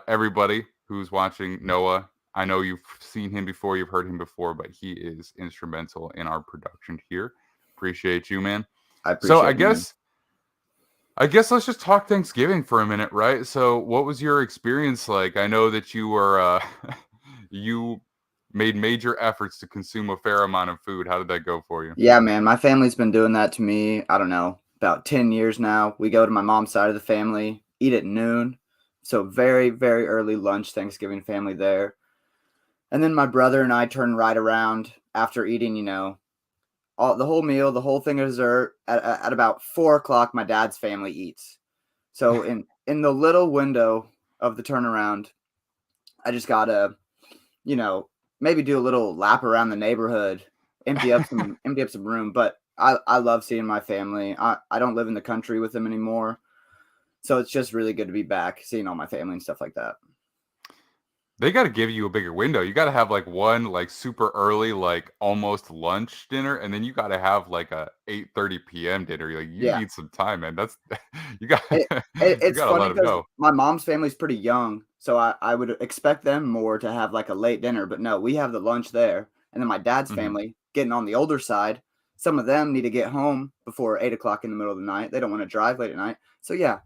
Everybody who's watching Noah, I know you've seen him before, you've heard him before, but he is instrumental in our production here. Appreciate you, man. I appreciate So it, I guess let's just talk Thanksgiving for a minute, right? So what was your experience like? I know that you were you made major efforts to consume a fair amount of food. How did that go for you? Yeah, man. My family's been doing that to me, I don't know, about 10 years now. We go to my mom's side of the family, eat at noon. So very, very early lunch, Thanksgiving family there. And then my brother and I turn right around after eating, the whole meal, the whole thing of dessert. At about 4 o'clock, my dad's family eats. So in the little window of the turnaround, I just gotta, maybe do a little lap around the neighborhood, empty up some room. But I love seeing my family. I don't live in the country with them anymore, so it's just really good to be back, seeing all my family and stuff like that. They got to give you a bigger window. You got to have like one like super early, like almost lunch dinner, and then you got to have like a 8:30 p.m. dinner. Like you need some time, man. That's you got it's you got to let funny them know. because my mom's family's pretty young, so I would expect them more to have like a late dinner. But no, we have the lunch there, and then my dad's family getting on the older side. Some of them need to get home before 8 o'clock in the middle of the night. They don't want to drive late at night. So yeah,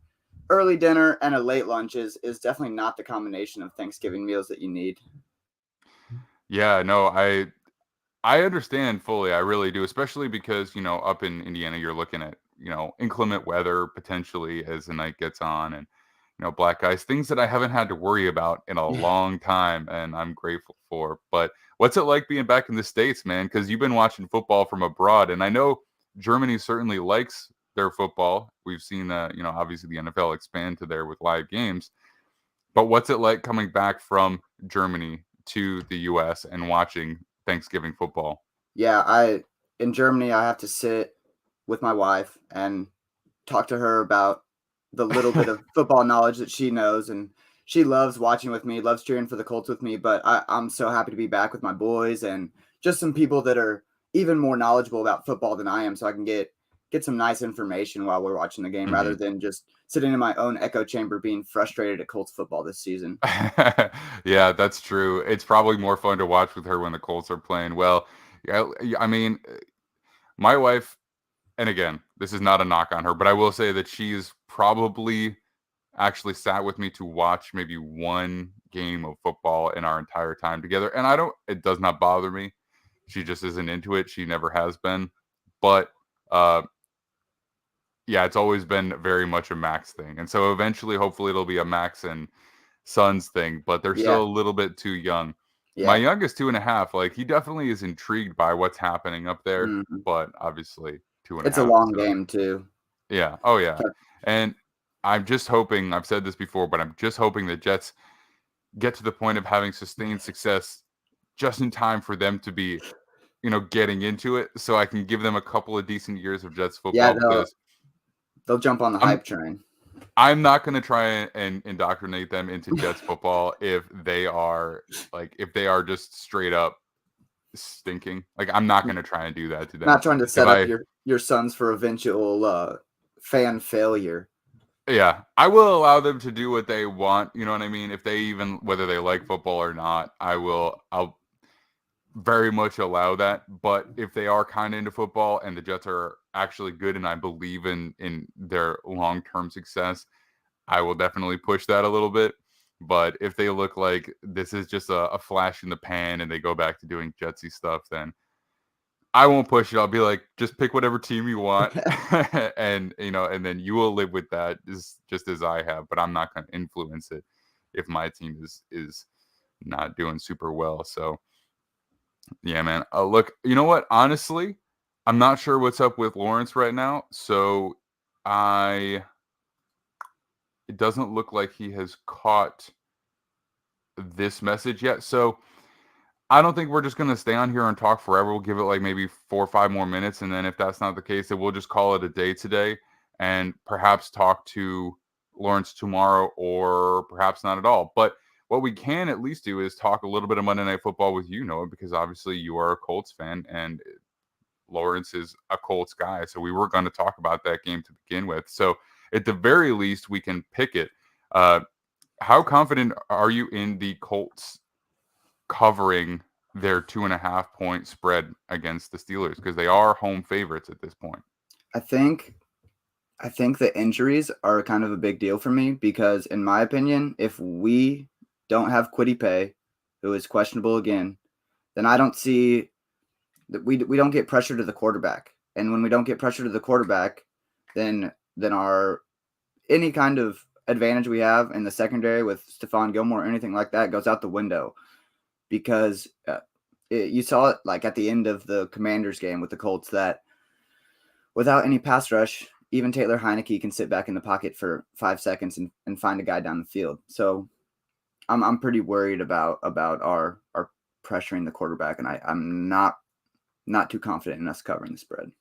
early dinner and a late lunch is definitely not the combination of Thanksgiving meals that you need. Yeah, no, I understand fully. I really do, especially because, up in Indiana, you're looking at, inclement weather potentially as the night gets on and, black ice, things that I haven't had to worry about in a long time. And I'm grateful for. But what's it like being back in the States, man? Because you've been watching football from abroad. And I know Germany certainly likes their football. We've seen, obviously the NFL expand to there with live games. But what's it like coming back from Germany to the U.S. and watching Thanksgiving football? Yeah, in Germany, I have to sit with my wife and talk to her about the little bit of football knowledge that she knows, and she loves watching with me, loves cheering for the Colts with me. But I'm so happy to be back with my boys and just some people that are even more knowledgeable about football than I am, so I can get some nice information while we're watching the game rather than just sitting in my own echo chamber being frustrated at Colts football this season. Yeah, that's true. It's probably more fun to watch with her when the Colts are playing well. Yeah, I mean, my wife, and again, this is not a knock on her, but I will say that she's probably actually sat with me to watch maybe one game of football in our entire time together. And it does not bother me. She just isn't into it. She never has been. But yeah, it's always been very much a Max thing. And so eventually, hopefully, it'll be a Max and Sons thing, but they're still a little bit too young. Yeah. My youngest 2.5, like he definitely is intrigued by what's happening up there, but obviously 2.5. It's a long game too. Yeah. Oh yeah. And I'm just hoping, I've said this before, but I'm just hoping the Jets get to the point of having sustained success just in time for them to be, getting into it, so I can give them a couple of decent years of Jets football. Yeah, because they'll jump on the hype train. I'm not going to try and indoctrinate them into Jets football if they are just straight up stinking. Like, I'm not going to try and do that to them. Not trying to set up your sons for eventual fan failure. Yeah, I will allow them to do what they want. You know what I mean? If they whether they like football or not, I'll very much allow that. But if they are kind of into football and the Jets are actually good and I believe in their long-term success, I will definitely push that a little bit. But if they look like this is just a flash in the pan and they go back to doing Jetsy stuff, then I won't push it. I'll be like, just pick whatever team you want. and then you will live with that just as I have, but I'm not going to influence it if my team is not doing super well. So Yeah, man. Look, you know what? Honestly, I'm not sure what's up with Lawrence right now. So it doesn't look like he has caught this message yet. So I don't think we're just going to stay on here and talk forever. We'll give it like maybe 4 or 5 more minutes. And then if that's not the case, then we'll just call it a day today and perhaps talk to Lawrence tomorrow or perhaps not at all. But what we can at least do is talk a little bit of Monday Night Football with you, Noah, because obviously you are a Colts fan and Lawrence is a Colts guy. So we were going to talk about that game to begin with. So at the very least, we can pick it. How confident are you in the Colts covering their 2.5 point spread against the Steelers? Because they are home favorites at this point. I think the injuries are kind of a big deal for me because, in my opinion, if we don't have Kwity Paye, who is questionable again, then I don't see that we don't get pressure to the quarterback. And when we don't get pressure to the quarterback, then our any kind of advantage we have in the secondary with Stephon Gilmore or anything like that goes out the window. Because you saw it like at the end of the Commanders game with the Colts that without any pass rush, even Taylor Heineke can sit back in the pocket for 5 seconds and find a guy down the field. So I'm pretty worried about our pressuring the quarterback, and I'm not too confident in us covering the spread.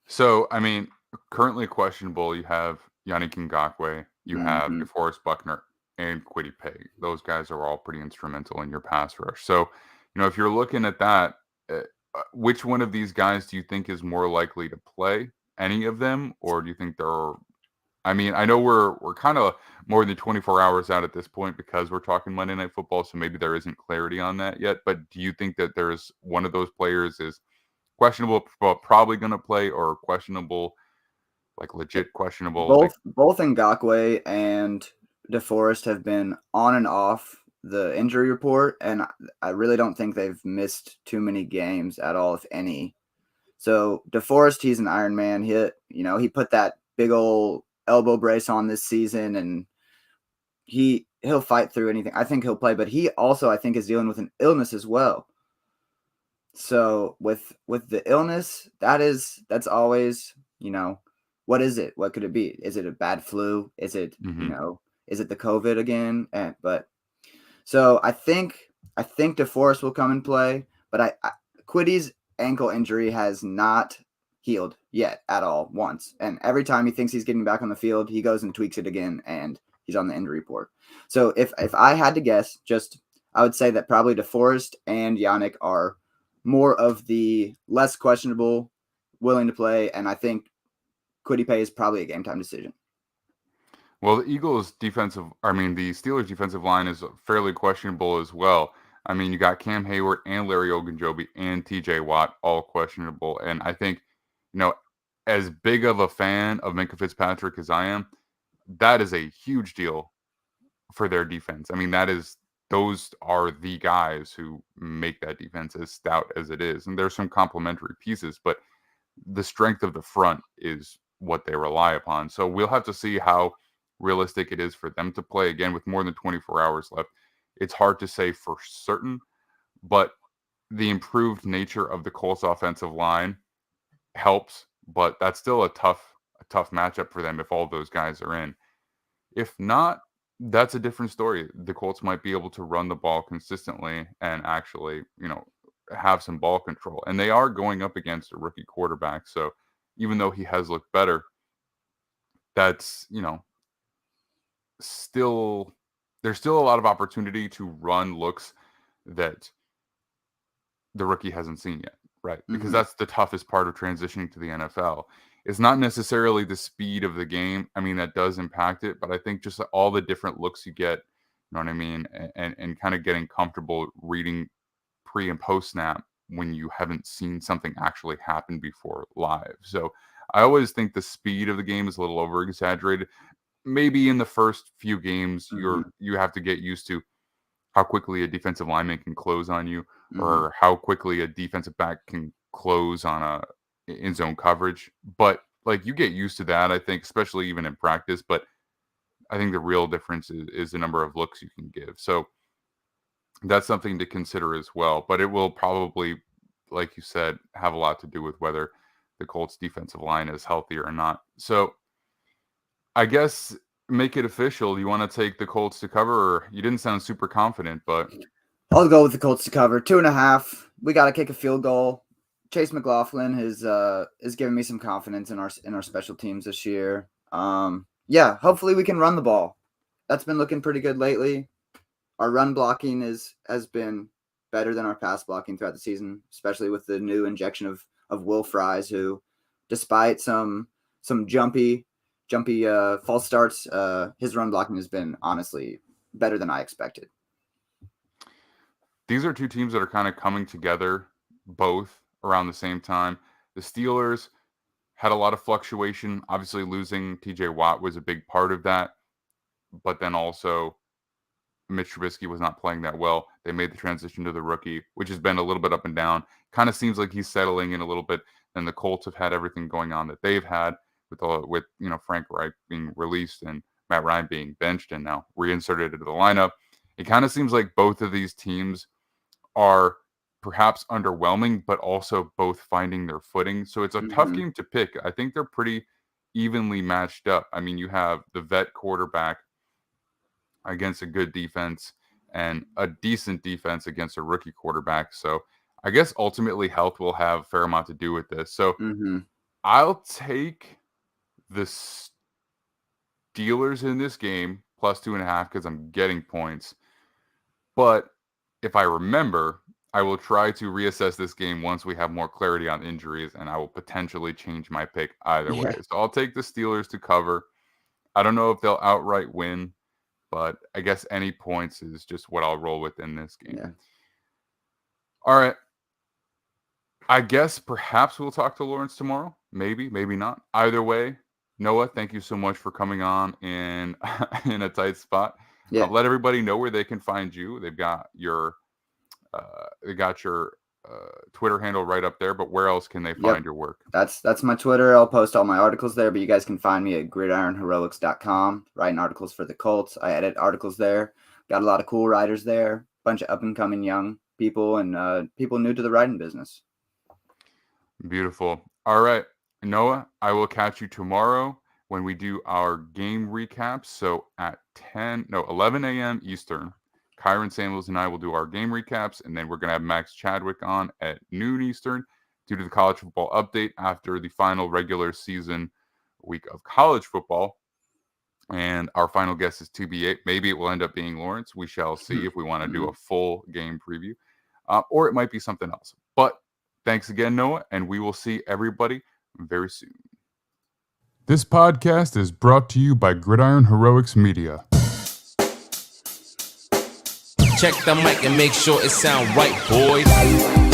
So, I mean, currently questionable, you have Yannick Ngakoue, you have DeForest Buckner, and Kwity Paye. Those guys are all pretty instrumental in your pass rush. So, if you're looking at that, which one of these guys do you think is more likely to play? Any of them? Or do you think I know we're kind of more than 24 hours out at this point because we're talking Monday Night Football, so maybe there isn't clarity on that yet. But do you think that there's one of those players is questionable, but probably going to play, or questionable, like legit questionable? Both Ngakoue and DeForest have been on and off the injury report, and I really don't think they've missed too many games at all, if any. So DeForest, he's an Iron Man. He put that big old elbow brace on this season, and he'll fight through anything. I think he'll play, but he also, I think, is dealing with an illness as well. So with the illness, that's always, what is it? What could it be? Is it a bad flu? Is it, is it the COVID again? So I think DeForest will come and play, but Quity's ankle injury has not healed yet at all once. And every time he thinks he's getting back on the field, he goes and tweaks it again and he's on the injury report. So if I had to guess, I would say that probably DeForest and Yannick are more of the less questionable, willing to play, and I think Kwity Paye is probably a game time decision. Well, the Steelers defensive line is fairly questionable as well. I mean, you got Cam Hayward and Larry Ogunjobi and TJ Watt all questionable. And I think, as big of a fan of Minkah Fitzpatrick as I am, that is a huge deal for their defense. I mean, those are the guys who make that defense as stout as it is. And there's some complementary pieces, but the strength of the front is what they rely upon. So we'll have to see how realistic it is for them to play again with more than 24 hours left. It's hard to say for certain, but the improved nature of the Colts offensive line helps, but that's still a tough matchup for them if all those guys are in. If not, that's a different story. The Colts might be able to run the ball consistently and actually, have some ball control. And they are going up against a rookie quarterback. So even though he has looked better, that's, there's still a lot of opportunity to run looks that the rookie hasn't seen yet, right? Because that's the toughest part of transitioning to the NFL. It's not necessarily the speed of the game. I mean, that does impact it, but I think just all the different looks you get, you know what I mean? And kind of getting comfortable reading pre and post snap when you haven't seen something actually happen before live. So I always think the speed of the game is a little over exaggerated. Maybe in the first few games, you have to get used to how quickly a defensive lineman can close on you, or how quickly a defensive back can close on a in zone coverage. But you get used to that, I think, especially even in practice. But I think the real difference is the number of looks you can give. So that's something to consider as well. But it will probably, like you said, have a lot to do with whether the Colts defensive line is healthy or not. So I guess make it official. You want to take the Colts to cover, or you didn't sound super confident, but I'll go with the Colts to cover 2.5. We got to kick a field goal. Chase McLaughlin is giving me some confidence in our special teams this year. Yeah, hopefully we can run the ball. That's been looking pretty good lately. Our run blocking has been better than our pass blocking throughout the season, especially with the new injection of Will Fries, who, despite some jumpy false starts, his run blocking has been honestly better than I expected. These are two teams that are kind of coming together both around the same time. The Steelers had a lot of fluctuation. Obviously, losing TJ Watt was a big part of that. But then also, Mitch Trubisky was not playing that well. They made the transition to the rookie, which has been a little bit up and down. Kind of seems like he's settling in a little bit. And the Colts have had everything going on that they've had with Frank Reich being released and Matt Ryan being benched and now reinserted into the lineup. It kind of seems like both of these teams are perhaps underwhelming, but also both finding their footing. So it's a tough game to pick. I think they're pretty evenly matched up. I mean, you have the vet quarterback against a good defense and a decent defense against a rookie quarterback. So I guess ultimately health will have a fair amount to do with this. So I'll take the Steelers in this game plus 2.5 because I'm getting points. But if I remember, I will try to reassess this game once we have more clarity on injuries, and I will potentially change my pick either way. So I'll take the Steelers to cover. I don't know if they'll outright win, but I guess any points is just what I'll roll with in this game. Yeah. All right. I guess perhaps we'll talk to Lawrence tomorrow. Maybe, maybe not. Either way, Noah, thank you so much for coming on in a tight spot. Yeah. Let everybody know where they can find you. They've got your Twitter handle right up there, but where else can they find your work? That's my Twitter. I'll post all my articles there, but you guys can find me at gridironheroics.com, writing articles for the Colts. I edit articles there. Got a lot of cool writers there, bunch of up-and-coming young people and people new to the writing business. Beautiful. All right, Noah, I will catch you tomorrow when we do our game recaps. So at 11 a.m. Eastern, Kyron Samuels and I will do our game recaps, and then we're going to have Max Chadwick on at noon Eastern due to the college football update after the final regular season week of college football. And our final guest is 2B8. Maybe it will end up being Lawrence. We shall see if we want to do a full game preview, or it might be something else. But thanks again, Noah, and we will see everybody very soon. This podcast is brought to you by Gridiron Heroics Media. Check the mic and make sure it sound right, boys.